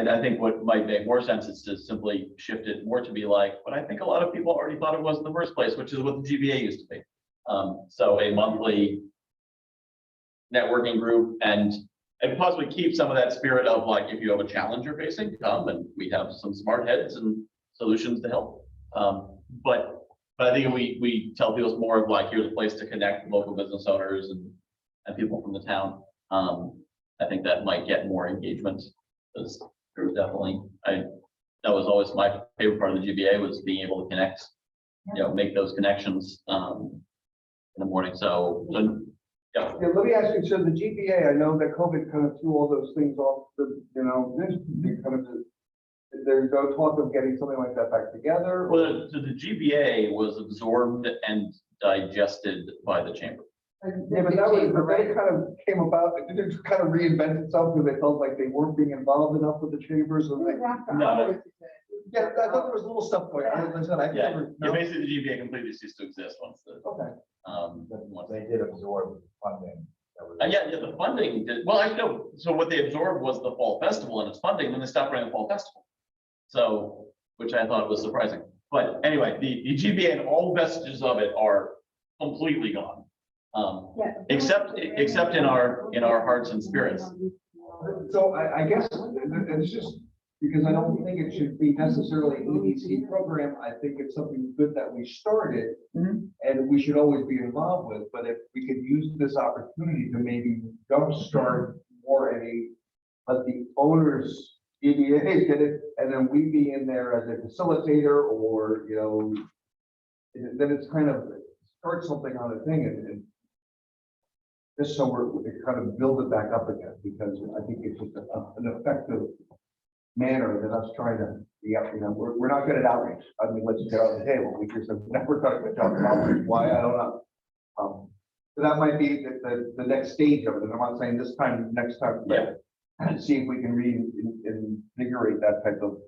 I think what might make more sense is to simply shift it more to be like what I think a lot of people already thought it was in the first place, which is what the GBA used to be. So a monthly networking group, and possibly keep some of that spirit of like, if you have a challenge you're facing, come, and we have some smart heads and solutions to help. But I think we tell people it's more of like, here's a place to connect local business owners and people from the town. I think that might get more engagement, because there was definitely, that was always my favorite part of the GBA, was being able to connect, make those connections in the morning. So yeah. Yeah, let me ask you, so the GBA, I know that COVID kind of threw all those things off the, there's no talk of getting something like that back together. Well, so the GBA was absorbed and digested by the chamber. Yeah, but that was, but that kind of came about, it just kind of reinvented itself because they felt like they weren't being involved enough with the chambers. And they, No, yeah, I thought there was a little stuff going on. As I said, I yeah, never. yeah, basically the GBA completely ceased to exist once the, Okay. once They did absorb funding. That was- yeah, the funding did, well, I know, so what they absorbed was the fall festival and its funding, then they stopped running the fall festival. So, which I thought was surprising. But anyway, the GBA and all vestiges of it are completely gone. Except in our hearts and spirits. So I guess it's just because I don't think it should be necessarily an EDC program. I think it's something good that we started and we should always be involved with. But if we could use this opportunity to maybe jumpstart more let the owners EDA get it, and then we be in there as a facilitator, or then it's kind of start something on a thing and just so it kind of build it back up again, because I think it's just an effective manner than us trying to, we're not good at outreach. I mean, let's get on the table. We just have never done a good job of outreach. Why? I don't know. So that might be the next stage of it. And I'm not saying this time, next time, but see if we can reinvigorate that type of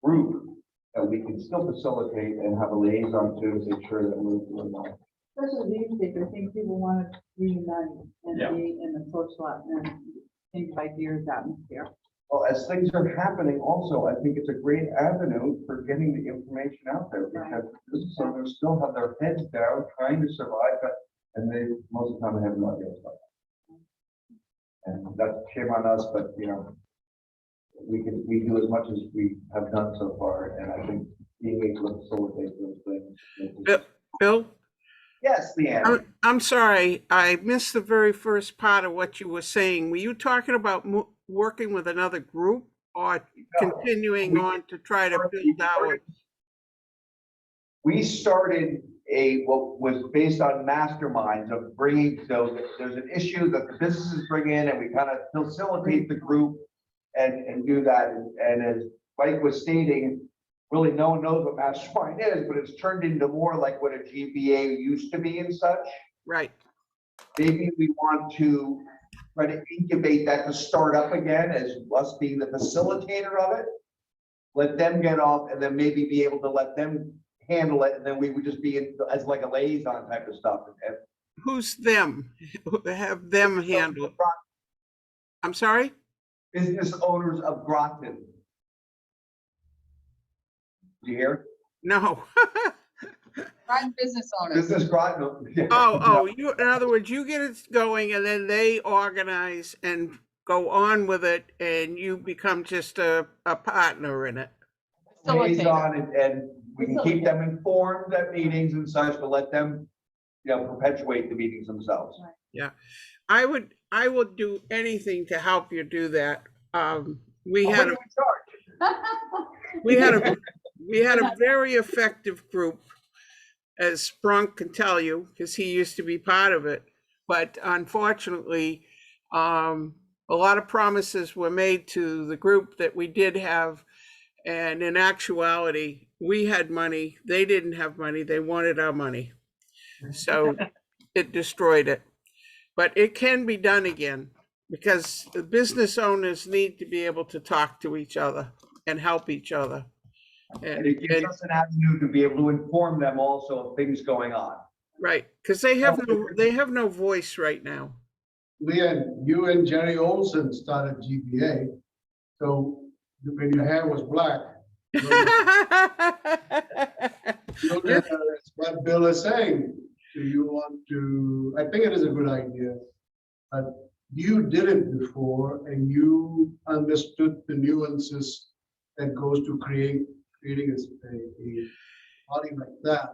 group that we can still facilitate and have a liaison to make sure that we're doing that. Especially these days, I think people want to reunite and Yeah. be in the social and think ideas atmosphere. Well, as things are happening also, I think it's a great avenue for getting the information out there, because business owners still have their heads down trying to survive, and they, most of the time, they have no idea what's going on. And that's shame on us, but we do as much as we have done so far, and I think being able to facilitate those things. Bill, Yes, Leanne. I'm sorry, I missed the very first part of what you were saying. Were you talking about working with another group, or continuing on to try to build out? We started what was based on masterminds of bringing, so there's an issue that the businesses bring in, and we kind of facilitate the group and do that. And as Mike was stating, really no one knows what mastermind is, but it's turned into more like what a GBA used to be and such. Right. Maybe we want to try to incubate that to start up again as us being the facilitator of it. Let them get off, and then maybe be able to let them handle it, and then we would just be as like a liaison type of stuff. And Who's them? Have them handle it? I'm sorry? business owners of Groton. Do you hear? No. Prime business owners. Business Groton. Yeah. Oh, in other words, you get it going and then they organize and go on with it and you become just a partner in it. Liaison, and we can keep them informed at meetings and such, but let them, perpetuate the meetings themselves. I would do anything to help you do that. We What had do a, you charge? we had a very effective group, as Sprunk can tell you, because he used to be part of it. But unfortunately, a lot of promises were made to the group that we did have. And in actuality, we had money. They didn't have money. They wanted our money. So it destroyed it. But it can be done again because the business owners need to be able to talk to each other and help each other. And it gives us an avenue to be able to inform them also of things going on. Right, because they have no voice right now. Leon, you and Jerry Olson started GBA, so when your hair was black, that's what Bill is saying. Do you want to, I think it is a good idea, but you did it before and you understood the nuances that goes to creating a body like that.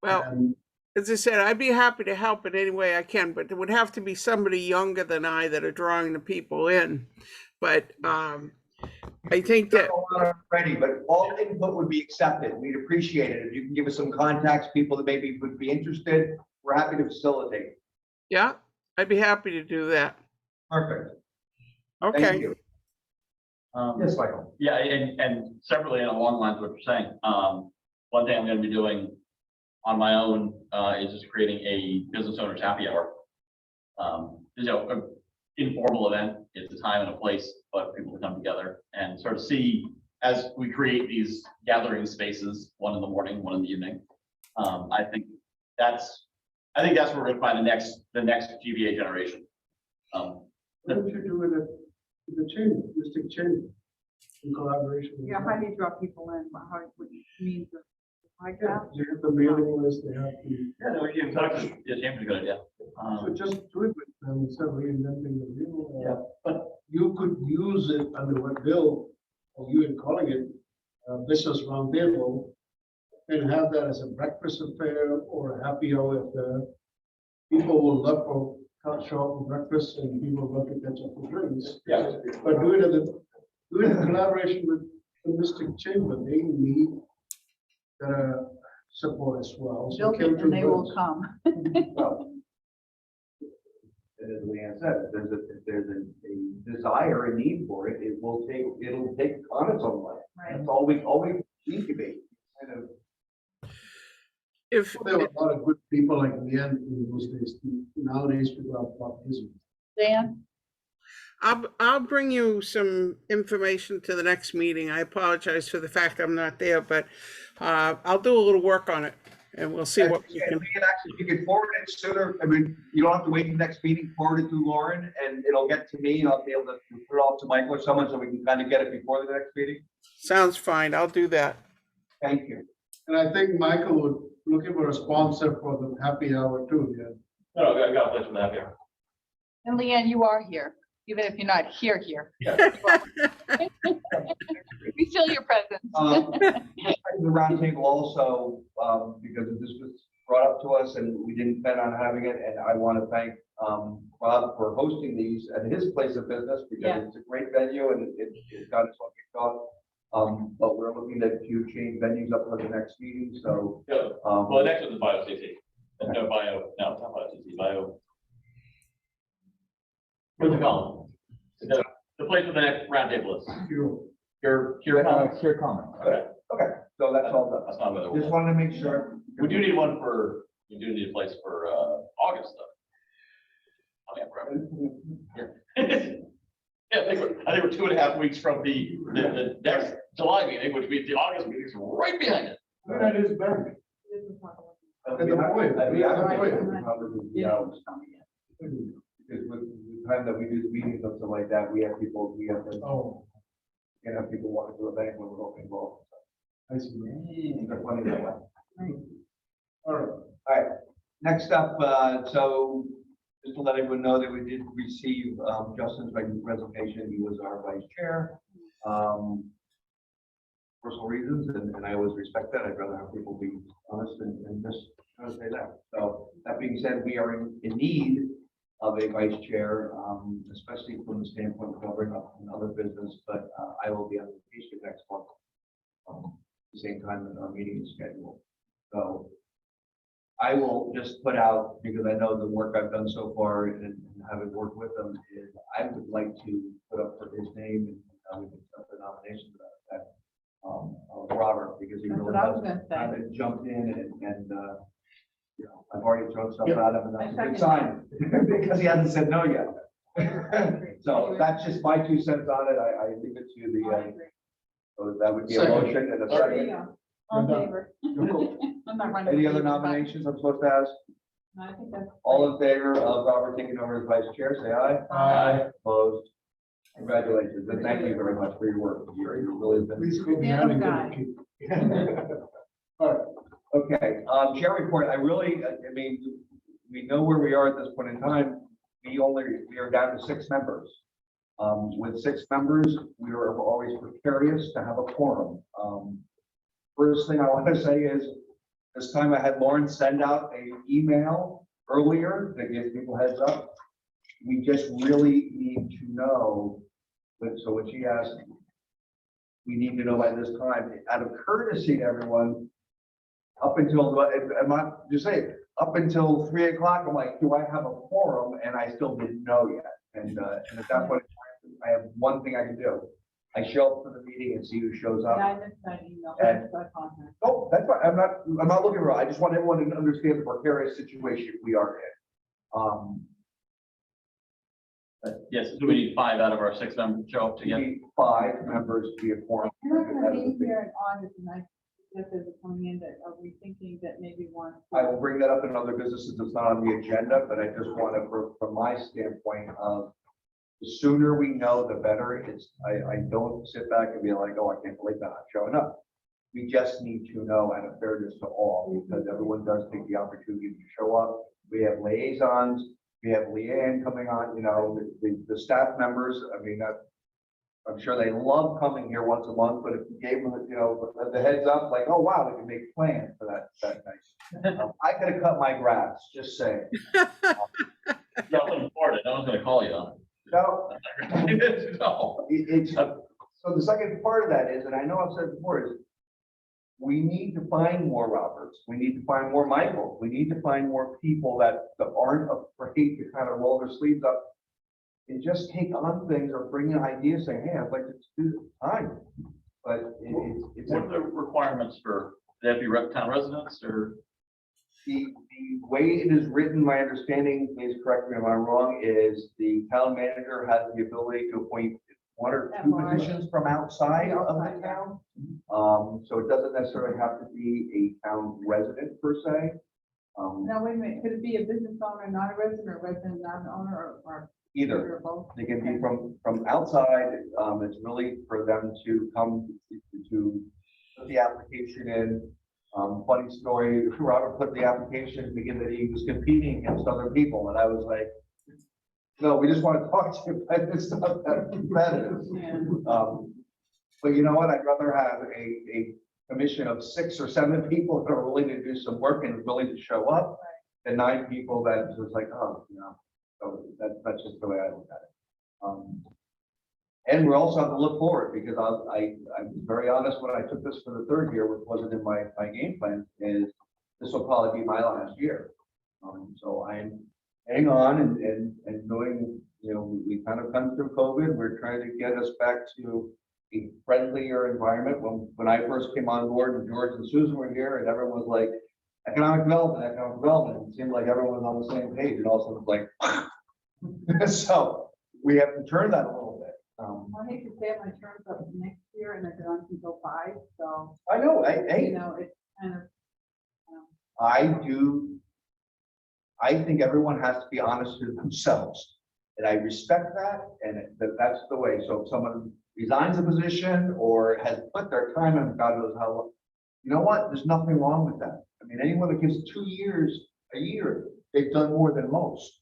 Well, And as I said, I'd be happy to help in any way I can, but there would have to be somebody younger than I that are drawing the people in. But I think that Ready, but all input would be accepted. We'd appreciate it. If you can give us some contacts, people that maybe would be interested, we're happy to facilitate. yeah, I'd be happy to do that. Perfect. Thank Okay. you. Yes, Michael. Yeah, and separately and along the lines of what you're saying, one thing I'm gonna be doing on my own, is just creating a business owners happy hour. An informal event. It's a time and a place, but people can come together and sort of see as we create these gathering spaces, one in the morning, one in the evening. I think that's where we're gonna find the next GBA generation. what would you do with the chamber, district chamber, in collaboration? with Yeah, how do you draw people in? How, what means of, like that? You have the mailing list, they have the, Yeah, no, we can talk to the chamber's a good idea. so just do it with them instead of reinventing the wheel. Yeah, but You could use it under what Bill, or you and calling it, business roundtable, and have that as a breakfast affair or a happy hour affair. People will love for show up for breakfast and people will love to catch up for drinks. yeah, But do it in collaboration with the district chamber. They need support as well. So Build it Kim and they will Jones- come. Well, as Leanne said, if there's a desire, a need for it, it'll take on its own life. Right. That's all we need to be. Kind of. If There were a lot of good people like Leanne in those days. Nowadays, people are about busy. Dan? I'll bring you some information to the next meeting. I apologize for the fact I'm not there, but I'll do a little work on it and we'll see what we can. You can forward it sooner. I mean, you don't have to wait the next meeting, forward it to Lauren and it'll get to me and I'll be able to put it off to Michael or someone so we can kind of get it before the next meeting. Sounds fine. I'll do that. Thank you. And I think Michael would looking for a sponsor for the happy hour too, yeah. no, I got a place for that here. And Leanne, you are here, even if you're not here. We feel your presence. The roundtable also, because this was brought up to us and we didn't plan on having it. And I want to thank Rob for hosting these at his place of business because it's a great venue and it got us all kicked off. But we're looking to change venues up for the next meeting, so. Yeah, well, the next one is bio safety. No, it's not bio safety, bio. What's it called? The place where the next roundtable is. Here, Here comment. okay, So that's all done. that's not another Just one. wanted to make sure. We do need one for, we do need a place for, August though. Coming up forever. Yeah. Yeah, I think we're 2.5 weeks from the next July meeting, which means the August meeting is right behind it. That is back. This is not the one. I'd be happy- I'd be happy to Yeah. probably, because with the time that we do meetings and stuff like that, we have to, Oh, people want to do a bank when we're open involved. I see. They're funny that way. All right. All right, next up, so Just to let everyone know that we did receive Justin's resignation. He was our vice chair. Personal reasons, and I always respect that. I'd rather have people be honest and just try to say that. So that being said, we are in need of a vice chair, especially from the standpoint of covering up another business, but I will be on vacation next month. At the same time that our meeting is scheduled. So I will just put out, because I know the work I've done so far and having worked with them, is I would like to put up for his name and we can set the nomination for that. Robert, because he That's really what I was does gonna say. kind of jump in and you know, I've already thrown stuff at him and that's a I good second sign because he hasn't said no yet. So that's just my 2 cents on it. I leave it to the, so that would be a Second. motion and a There you second. go. All in favor. I'm not running. Any for other you, but- nominations I'm supposed to ask? No, I think that's. All in favor of Robert taking over as vice chair, say aye. Aye. Opposed? Congratulations, and thank you very much for your work. You really been. Please go Yeah, behind and guy. All right, Okay, chair report, I mean, we know where we are at this point in time. We are down to 6 members. With 6 members, we are always precarious to have a quorum. First thing I want to say is, this time I had Lauren send out an email earlier that gives people heads up. We just really need to know, so what she asked, we need to know by this time, out of courtesy to everyone, up until, I'm not just saying, up until 3 o'clock, I'm like, do I have a quorum? And I still didn't know yet. And at that point, I have one thing I can do. I show up for the meeting and see who shows up. Yeah, I missed that email. And- That's what I apologize. Oh, that's fine. I'm not looking around. I just want everyone to understand the precarious situation we are in. Yes, so we need 5 out of our 6 members show up We together. need 5 members to be a quorum. You're not gonna be here in August, and I just as a coming in, that are we thinking that maybe one? I will bring that up in other businesses. It's not on the agenda, but I just want to, from my standpoint of, the sooner we know, the better. I don't sit back and be like, oh, I can't believe that I'm showing up. We just need to know out of fairness to all, because everyone does take the opportunity to show up. We have liaisons, we have Leanne coming on, you know, the staff members. I mean, I'm sure they love coming here once a month, but if you gave them, you know, the heads up, like, oh, wow, we can make plans for that night. I could have cut my grass, just saying. Y'all looking forward to it. No one's gonna call you on No, it. No. So the second part of that is, and I know I've said before, is we need to find more Roberts. We need to find more Michaels. We need to find more people that aren't afraid to kind of roll their sleeves up and just take on things or bring in ideas saying, hey, I'd like to do this time. But it's What are the requirements for, they have to be town residents or? the way it is written, my understanding, please correct me if I'm wrong, is the town manager has the ability to appoint 1 or 2 positions from outside of the town. So it doesn't necessarily have to be a town resident per se. Now, wait a minute, could it be a business owner, not a resident, or resident, not an owner, or Either. or both? They can be from outside. It's really for them to come to put the application in. Funny story, Robert put the application, thinking that he was competing against other people, and I was like, no, we just want to talk to you, but it's not that competitive. Yeah. But you know what, I'd rather have a commission of 6 or 7 people that are willing to do some work and willing to show up, than 9 people that just like, oh, you know, so that's just the way I look at it. And we also have to look forward, because I'm very honest, when I took this for the 3rd year, which wasn't in my game plan, is this will probably be my last year. So I'm hang on and doing, you know, we kind of come through COVID. We're trying to get us back to a friendlier environment. When I first came on board and George and Susan were here and everyone was like, economic development, it seemed like everyone was on the same page, and also like, so we have to turn that a little bit. I hate to say it, my term's up next year, and I've been on until 5, so, I know, you know, it's kind of. I think everyone has to be honest with themselves, and I respect that, and that's the way. So if someone resigns a position or has put their time in, God knows how long, you know what? There's nothing wrong with that. I mean, anyone that gives 2 years, a year, they've done more than most.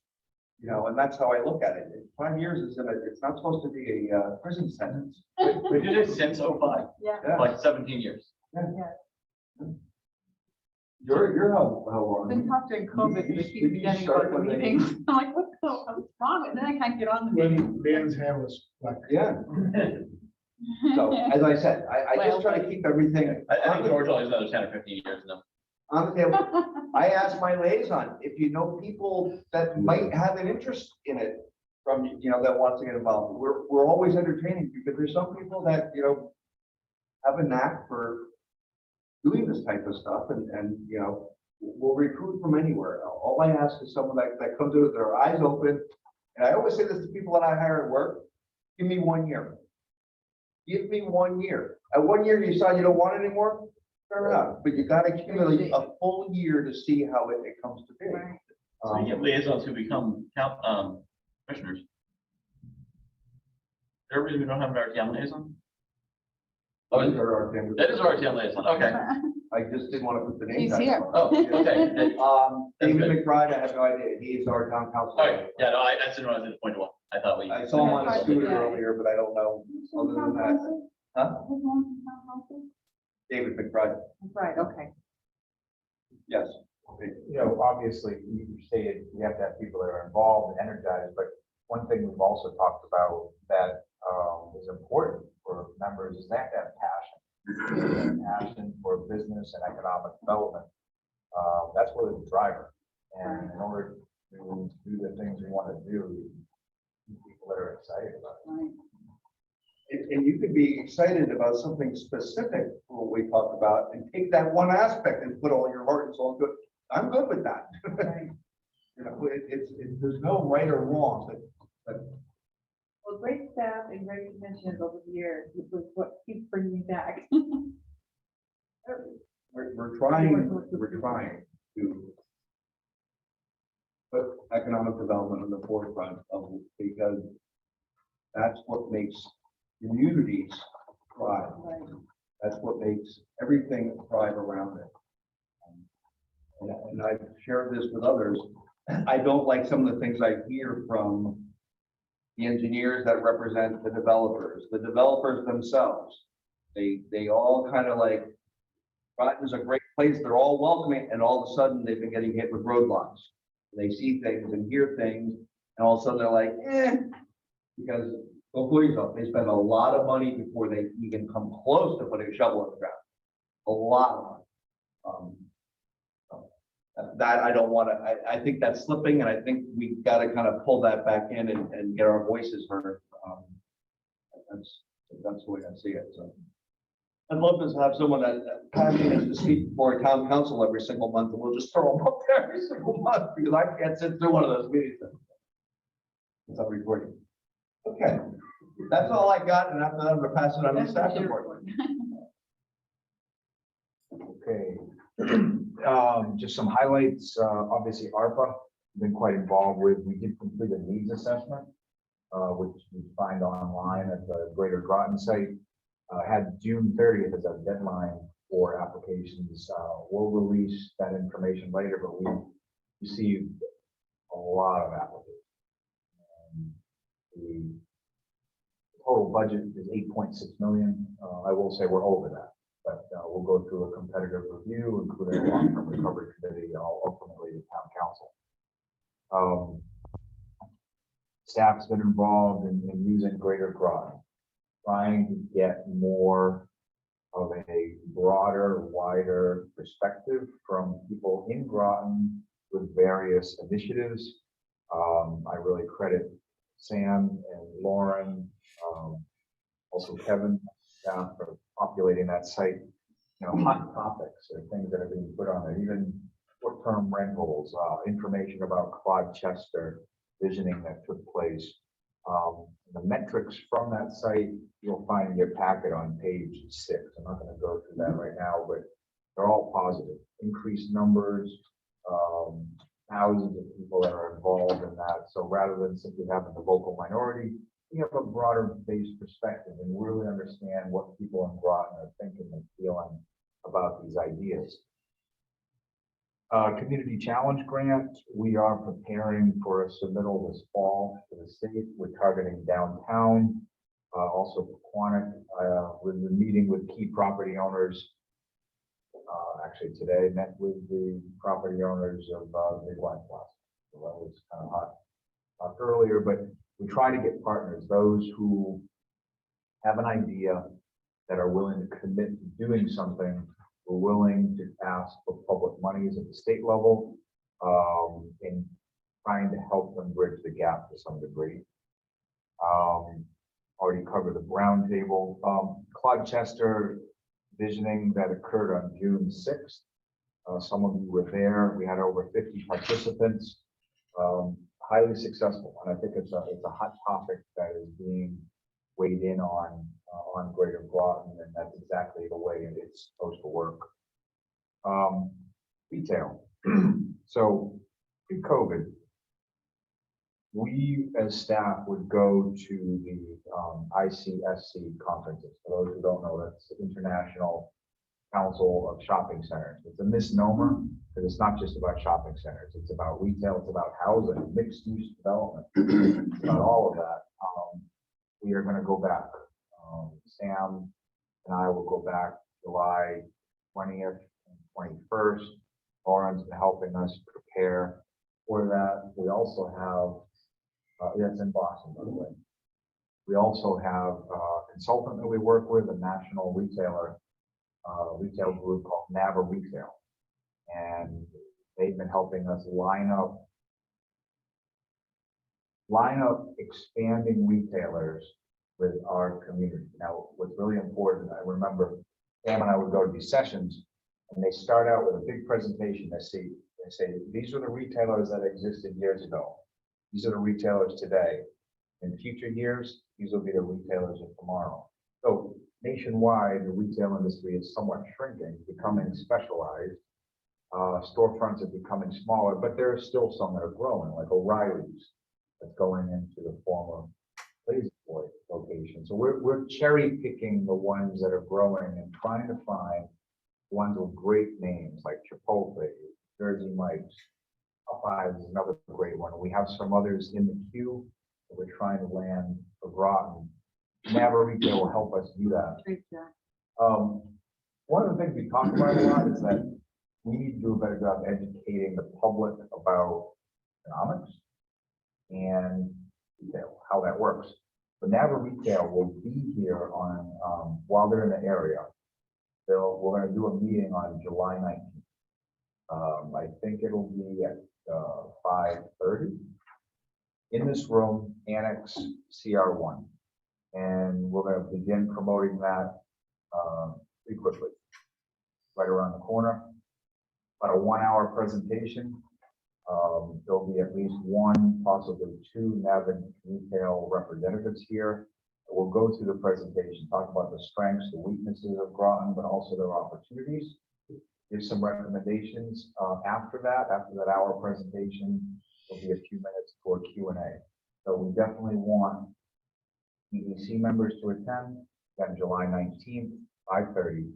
You know, and that's how I look at it. 5 years it's not supposed to be a prison sentence. We did it since '05, Yeah. Yeah. like 17 years. You're how long? It's been tough during COVID, You- they you keep forgetting start about the when they- meetings. I'm like, what's wrong? And then I can't get on the meeting. When Dan's hair was like. Yeah, so as I said, I Well, just try to keep everything. I think George only has another 10 or 15 years now. On the table. I asked my liaison, if you know people that might have an interest in it from, that wants to get involved, we're always entertaining because there's some people that, have a knack for doing this type of stuff and, will recruit from anywhere. All I ask is someone that comes in with their eyes open. And I always say this to people that I hire at work, give me 1 year. Give me 1 year. At 1 year, you decide you don't want it anymore, fair enough, but you gotta accumulate a full year to see how it comes to be. Right. So you get liaisons who become commissioners. Is there a reason we don't have an RTM liaison? Oh, Those are our things. that is our RTM liaison, okay. I just didn't want to put the name. He's tag here. on it. Oh, okay. David That's McBride, I have no idea. He is our town council. All right, yeah, no, I didn't realize it was point one. I thought we. I saw him on a Okay. scooter Yeah. earlier, but I don't know. Other than that, huh? David McBride, Right, okay. yes. Obviously, you stated we have to have people that are involved and energized, but one thing we've also talked about that is important for members is they have to have passion. Passion for business and economic development. That's really the driver. And in order to do the things we want to do, we need people that are excited about it. Right. And you could be excited about something specific, for what we talked about, and take that one aspect and put all your heart and soul into it. I'm good with that. There's no right or wrong, but Well, great staff and great commissions over the years, which was what keeps bringing me back. we're trying to put economic development on the forefront of it, because that's what makes communities thrive. That's what makes everything thrive around it. And I've shared this with others. I don't like some of the things I hear from the engineers that represent the developers themselves. They all kind of like, Groton's a great place, they're all welcoming, and all of a sudden they've been getting hit with roadblocks. They see things and hear things, and all of a sudden they're like, because go fool yourself, they spend a lot of money before they even come close to putting a shovel in the ground. A lot of money. That I don't want to, I think that's slipping, and I think we've got to kind of pull that back in and get our voices heard. That's the way I see it, so. I'd love to have someone that passionate to speak before a town council every single month, and we'll just throw them up there every single month, because I can't sit through one of those meetings. It's on recording. Okay, that's all I got, and after that, I'm gonna pass it on to the staff report. Okay. Just some highlights, obviously ARPA, been quite involved with. We did complete a needs assessment, which you find online at the Greater Groton site. Had June 30th as a deadline for applications. We'll release that information later, but we received a lot of applications. The total budget is 8.6 million. I will say we're over that. But we'll go through a competitive review, including a long-term recovery committee, and ultimately the town council. Staff's been involved in using Greater Groton, trying to get more of a broader, wider perspective from people in Groton with various initiatives. I really credit Sam and Lauren, also Kevin, staff for populating that site. Hot topics or things that are being put on there, even short-term rentals, information about Claude Chester visioning that took place. The metrics from that site you'll find in your packet on page 6. I'm not going to go through that right now, but they're all positive. Increased numbers, thousands of people that are involved in that. So rather than simply having the vocal minority, we have a broader based perspective and really understand what people in Groton are thinking and feeling about these ideas. Community Challenge Grant, we are preparing for a submittal this fall to the state. We're targeting downtown, also Quantic. We've been meeting with key property owners. Actually today, met with the property owners of Big Black Plaza. So that was kind of hot earlier, but we try to get partners, those who have an idea that are willing to commit to doing something. We're willing to ask for public monies at the state level, in trying to help them bridge the gap to some degree. Already covered the roundtable. Claude Chester visioning that occurred on June 6th. Some of you were there. We had over 50 participants, highly successful. And I think it's a hot topic that is being weighed in on Greater Groton, and that's exactly the way it's supposed to work. Retail. So pre-COVID, we as staff would go to the ICSC conferences. For those who don't know, that's the International Council of Shopping Centers. It's a misnomer because it's not just about shopping centers. It's about retail. It's about housing, mixed use development, it's about all of that. We are going to go back. Sam and I will go back July 20th and 21st. Lauren's been helping us prepare for that. We also have, that's in Boston, by the way. We also have a consultant that we work with, a national retailer, retail group called Nava Retail. And they've been helping us line up expanding retailers with our community. Now, what's really important, I remember Sam and I would go to these sessions and they start out with a big presentation. They say, these are the retailers that existed years ago. These are the retailers today. In future years, these will be the retailers of tomorrow. So nationwide, the retail industry is somewhat shrinking, becoming specialized. Storefronts are becoming smaller, but there are still some that are growing, like O'Reilly's, that's going into the former La-Z-Boy location. So we're cherry picking the ones that are growing and trying to find ones with great names like Chipotle, Jersey Mike's, Popeyes is another great one. We have some others in the queue that we're trying to land for Groton. Nava Retail will help us do that. One of the things we talk about a lot is that we need to do a better job educating the public about economics and retail, how that works. But Nava Retail will be here on, while they're in the area. We're going to do a meeting on July 19th. I think it'll be at 5:30 in this room, Annex CR1. And we're going to begin promoting that pretty quickly, right around the corner. About a 1-hour presentation. There'll be at least one, possibly two Nava Retail representatives here. We'll go through the presentation, talk about the strengths, the weaknesses of Groton, but also their opportunities. Give some recommendations. After that hour presentation, there'll be a few minutes for Q&A. So we definitely want EDC members to attend. Then July 19th, 5:30.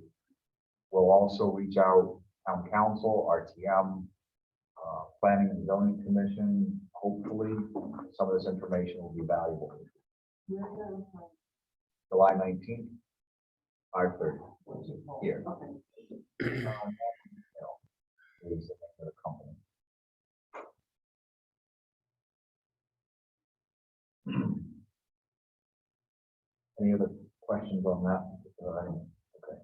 We'll also reach out Town Council, RTM, Planning and Zoning Commission. Hopefully, some of this information will be valuable. July 19th, 5:30. Here. Is the name of the company. Any other questions on that? Okay.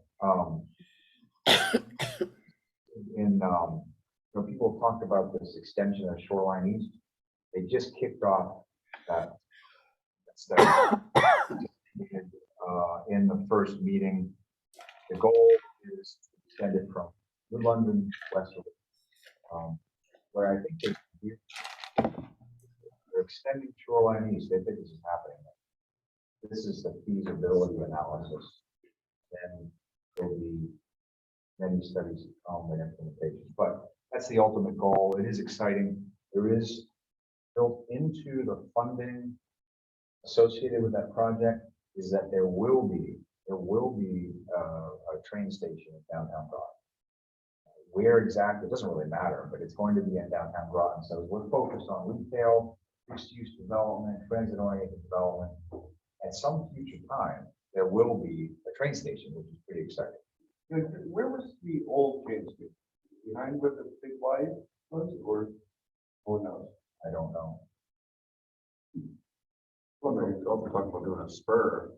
People have talked about this extension of Shoreline East. They just kicked off that study in the first meeting. The goal is to extend it from New London westward, where I think they're extending Shoreline East. They think this is happening. This is the feasibility analysis. Then there'll be many studies on the implementation, but that's the ultimate goal. It is exciting. There is built into the funding associated with that project is that there will be a train station in downtown Groton. Where exactly, it doesn't really matter, but it's going to be in downtown Groton. So we're focused on retail, mixed-use development, transit-oriented development. At some future time, there will be a train station, which is pretty exciting. Where was the old train station? Behind where the big Y was, or no? I don't know. Well, they're also talking about doing a spur.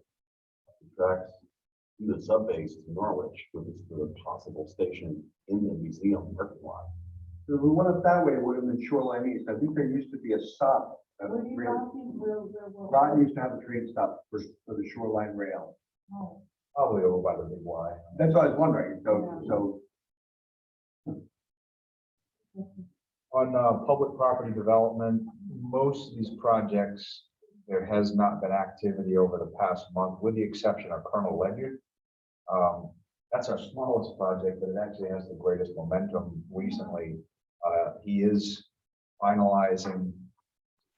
Tracks to the subbase to Norwich with a possible station in the museum parking lot. So we went up that way, it would have been Shoreline East. I think there used to be a stop. That was What are you really, talking, where? Groton used to have a train stop for the Shoreline Rail. Oh, Probably over by the big Y. That's what I was wondering. So On public property development, most of these projects, there has not been activity over the past month, with the exception of Colonel Ledyard. That's our smallest project, but it actually has the greatest momentum recently. He is finalizing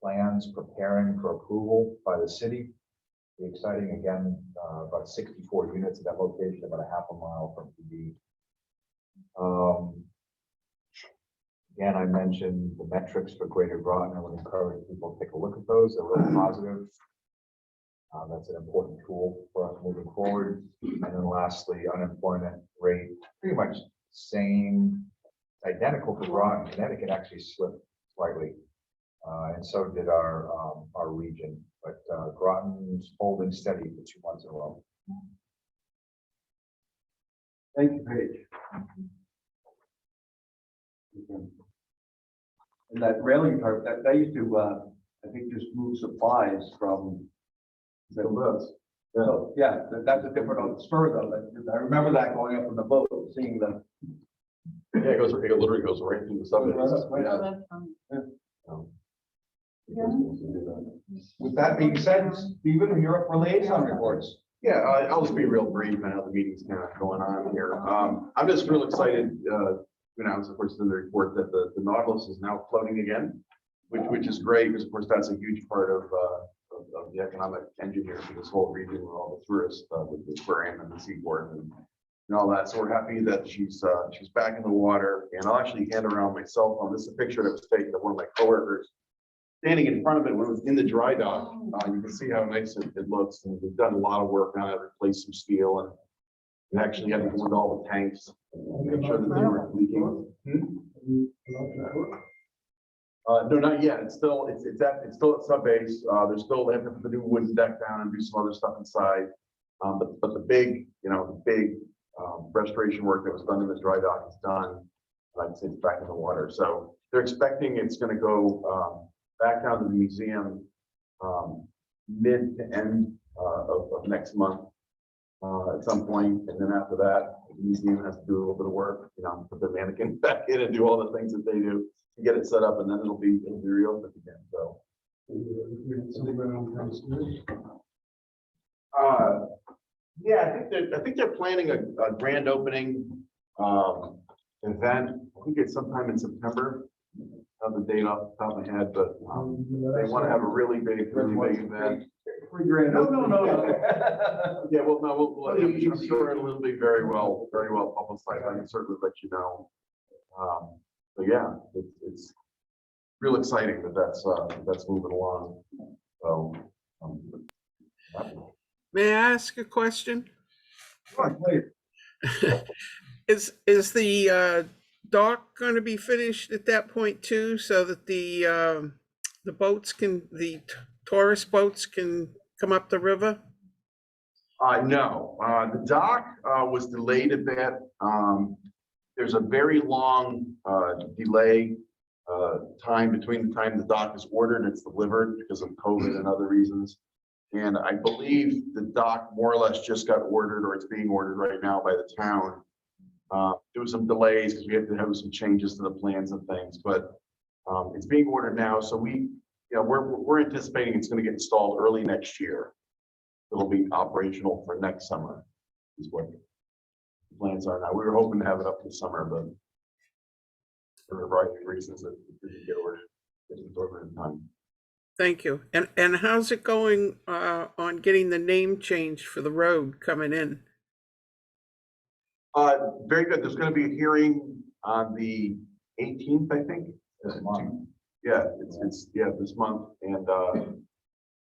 plans, preparing for approval by the city. The exciting, again, about 64 units at that location, about a half a mile from PD. Again, I mentioned the metrics for Greater Groton. I would encourage people to take a look at those. They're really positive. That's an important tool for us moving forward. And then lastly, unemployment rate, pretty much same, identical to Groton. Connecticut actually slipped slightly. And so did our region, but Groton's holding steady for 2 months in a row. thank you, Paige. And that railing part, that used to, I think, just move supplies from. So, yeah, that's a different spur though. I remember that going up on the boat, seeing the. Yeah, it literally goes right through the subbase. Right. So that's, Um, With that being said, Stephen, you're up for liaison reports. Yeah, I'll just be real brief. I know the meeting's kind of going on here. I'm just real excited to announce, of course, in the report that the Nautilus is now floating again, which is great because, of course, that's a huge part of the economic engine here for this whole region with all the tourists with the aquarium and the seaport and all that. So we're happy that she's back in the water, and I'll actually hand around my cell phone. This is a picture that was taken of one of my coworkers standing in front of it when it was in the dry dock. You can see how nice it looks, and we've done a lot of work on it, replaced some steel, and we actually had to go into all the tanks and make sure that they weren't leaking. No, not yet. It's still at subbase. There's still, they have to put the new wooden deck down and do some other stuff inside. But the big restoration work that was done in the dry dock is done. Like I said, it's back in the water. So they're expecting it's going to go back down to the museum mid to end of next month at some point. And then after that, the museum has to do a little bit of work, put the mannequin back in and do all the things that they do to get it set up, and then it'll be reopened again. So yeah, I think they're planning a grand opening event. I think it's sometime in September. I have the date off the top of my head, but they want to have a really big event. No. Yeah, well, no, I'm sure it'll be very well publicized. I can certainly let you know. But yeah, it's real exciting that's moving along. So, May I ask a question? Please. Is the dock going to be finished at that point too, so that the tourist boats can come up the river? No, the dock was delayed a bit. There's a very long delay time between the time the dock is ordered and it's delivered because of COVID and other reasons. And I believe the dock more or less just got ordered, or it's being ordered right now by the town. There was some delays because we had to have some changes to the plans and things, but it's being ordered now. So we're anticipating it's going to get installed early next year. It'll be operational for next summer is what the plans are now. We were hoping to have it up this summer, but for a variety of reasons it didn't get ordered in time. Thank you. And how's it going on getting the name changed for the road coming in? Very good. There's going to be a hearing on the 18th, I think. This month. Yeah, it's this month, and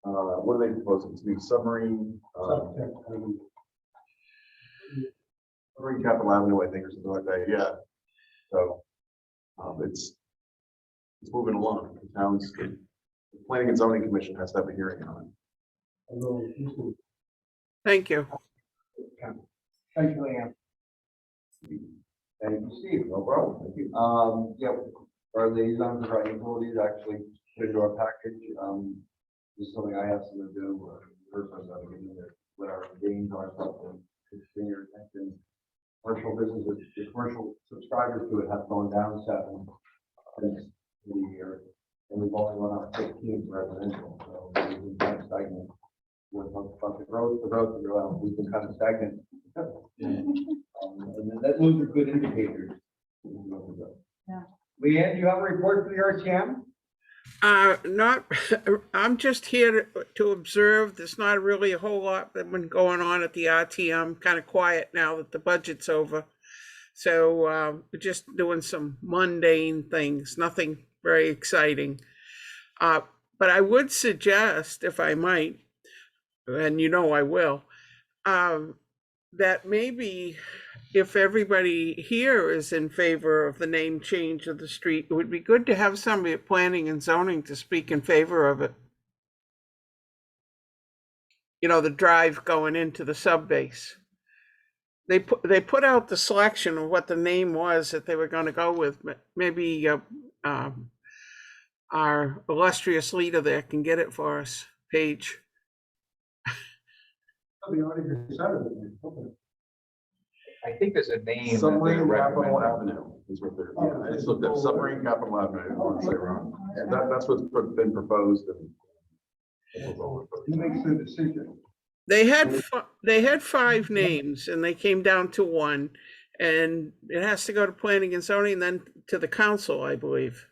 what are they proposing to be submarine? Submarine Capital Avenue, I think, or something like that, yeah. So, it's moving along. The town's, the Planning and Zoning Commission has to have a hearing on it. Thank you. Thank you, Leanne. Thank you, Steve. No problem. Thank you. Yeah, our liaisons of our utilities actually put into our package. This is something I have to do. First, I'm going to get into what our gains are, something to your attention. Commercial businesses, the commercial subscribers to it have gone down 7 since the year, and we've only gone up 15 residential. So we've been kind of stagnant. About the growth, we've been kind of stagnant. And those are good indicators. Yeah. Leanne, do you have a report for the RTM? Not, I'm just here to observe. There's not really a whole lot that been going on at the RTM, kind of quiet now that the budget's over. So we're just doing some mundane things, nothing very exciting. But I would suggest, if I might, and you know I will, that maybe if everybody here is in favor of the name change of the street, it would be good to have somebody at Planning and Zoning to speak in favor of it. You know, the drive going into the sub-base. They put out the selection of what the name was that they were going to go with. Maybe our illustrious leader there can get it for us, Paige. We already decided it. Okay. I think there's a name. that they Submarine Capital recommend. Avenue is what they're, I just looked at Submarine Capital Avenue, I won't say wrong. That's what's been proposed and. Who makes the decision? They had 5 names and they came down to 1, and it has to go to Planning and Zoning and then to the council, I believe.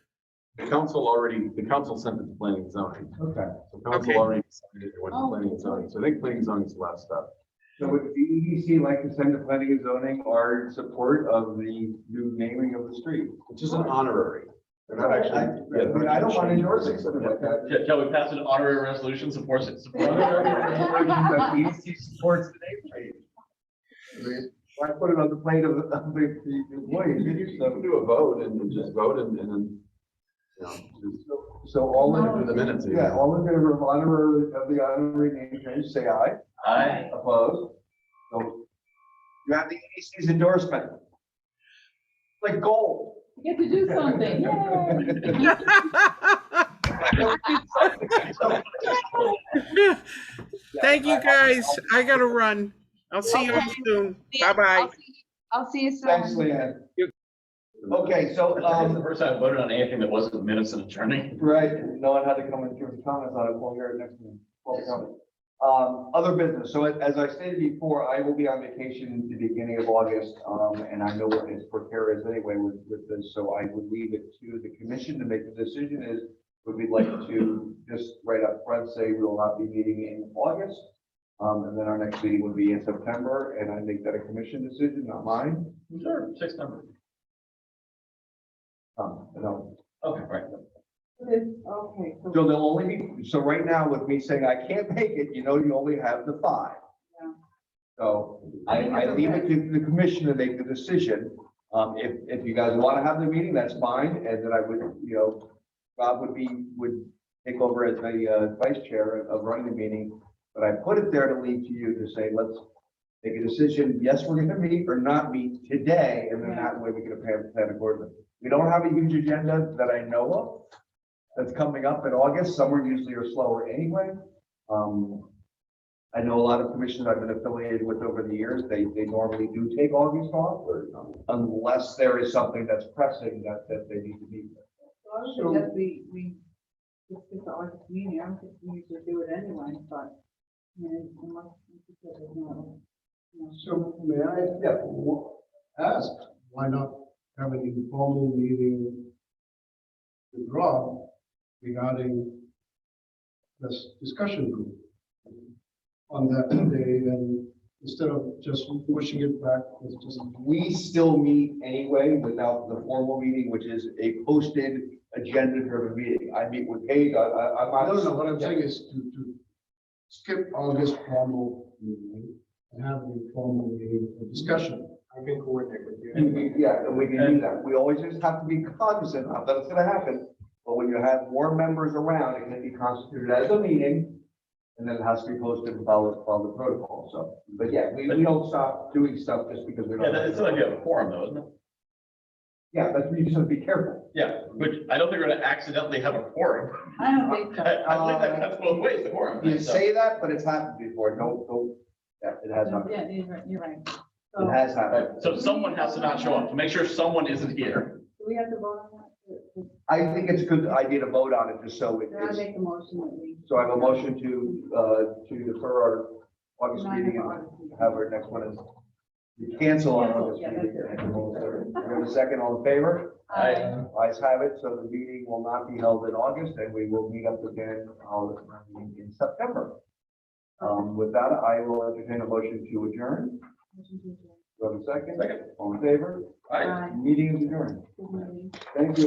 The council sent it to Planning and Zoning. Okay. The council Okay. already decided it went to Planning and Zoning, so I think Planning and Zoning is the last step. So would the EDC like to send to planning and zoning our support of the new naming of the street? It's just an honorary. They're not actually. I don't want to endorse it, something like that. Shall we pass an honorary resolution supports it? EDC supports the name change. Why put it on the plate of the employees? So we do a vote and just vote and then, you know, just So all do in, the minutes. yeah, all in favor of the honorary name change, say aye. Aye. Opposed? So you have the EDC's endorsement. Like gold. You get to do something, yay! Thank you, guys. I gotta run. I'll see you all Okay. soon. Yeah, Bye-bye. I'll see you soon. Thanks, Leanne. Okay, so, It's the first time I voted on anything that wasn't minutes and adjourning. right, no one had to come and give comments on it, we'll hear it next meeting. Public comment. Other business, so as I stated before, I will be on vacation at the beginning of August, and I know what it's precarious anyway with this, so I would leave it to the commission to make the decision is, would we like to just right up front say we will not be meeting in August? And then our next meeting would be in September, and I make that a commission decision, not mine. Sure, 6 numbers. No. Okay, right. Okay, so So they'll only be, so right now with me saying I can't make it, you only have the 5. Yeah. So I leave it to the commission to make the decision. If you guys want to have the meeting, that's fine. And then I would, Rob would take over as the vice chair of running the meeting. But I put it there to leave to you to say, let's make a decision. Yes, we're going to meet or not meet today. And then that way we can plan accordingly. We don't have a huge agenda that I know of that's coming up in August. Summer usually are slower anyway. I know a lot of commissions I've been affiliated with over the years, they normally do take August off, unless there is something that's pressing that they need to meet. I would suggest we just get the August meeting, I don't think we usually do it anyway, but. Unless. So may I ask, why not have an informal meeting with Rob regarding this discussion group on that day, and instead of just pushing it back, it's just. We still meet anyway without the formal meeting, which is a posted agenda driven meeting. I meet with Paige, I'm not. No, what I'm saying is to skip August formal meeting and have an informal meeting for discussion. I can coordinate with you. And we can do that. We always just have to be cognizant of that it's gonna happen. But when you have more members around, it can be constituted as a meeting. And then it has to be posted and follow the protocol. So, but yeah, we don't stop doing stuff just because we Yeah, don't. it's like you have a forum though, isn't it? Yeah, but you just have to be careful. Yeah, which I don't think we're gonna accidentally have a forum. I don't think so. I believe that cuts both ways, the forum. You thing, so. say that, but it's happened before. Don't, yeah, it has happened. Yeah, you're right. It So, has happened. Right, so someone has to not show up to make sure someone isn't here. do we have to vote on that? I think it's a good idea to vote on it just so Then I it's, make a motion that we. so I have a motion to defer our August Nine meeting of and August meeting. have our next one is we cancel our August Yeah, meeting. that's it. We have a second, all in favor? Aye. Ayes have it, so the meeting will not be held in August and we will meet up again in September. With that, I will entertain a motion to adjourn. Motion to adjourn. Do I have a second? Second. All in favor? Aye. Aye. Meeting is adjourned. Good meeting. Thank you.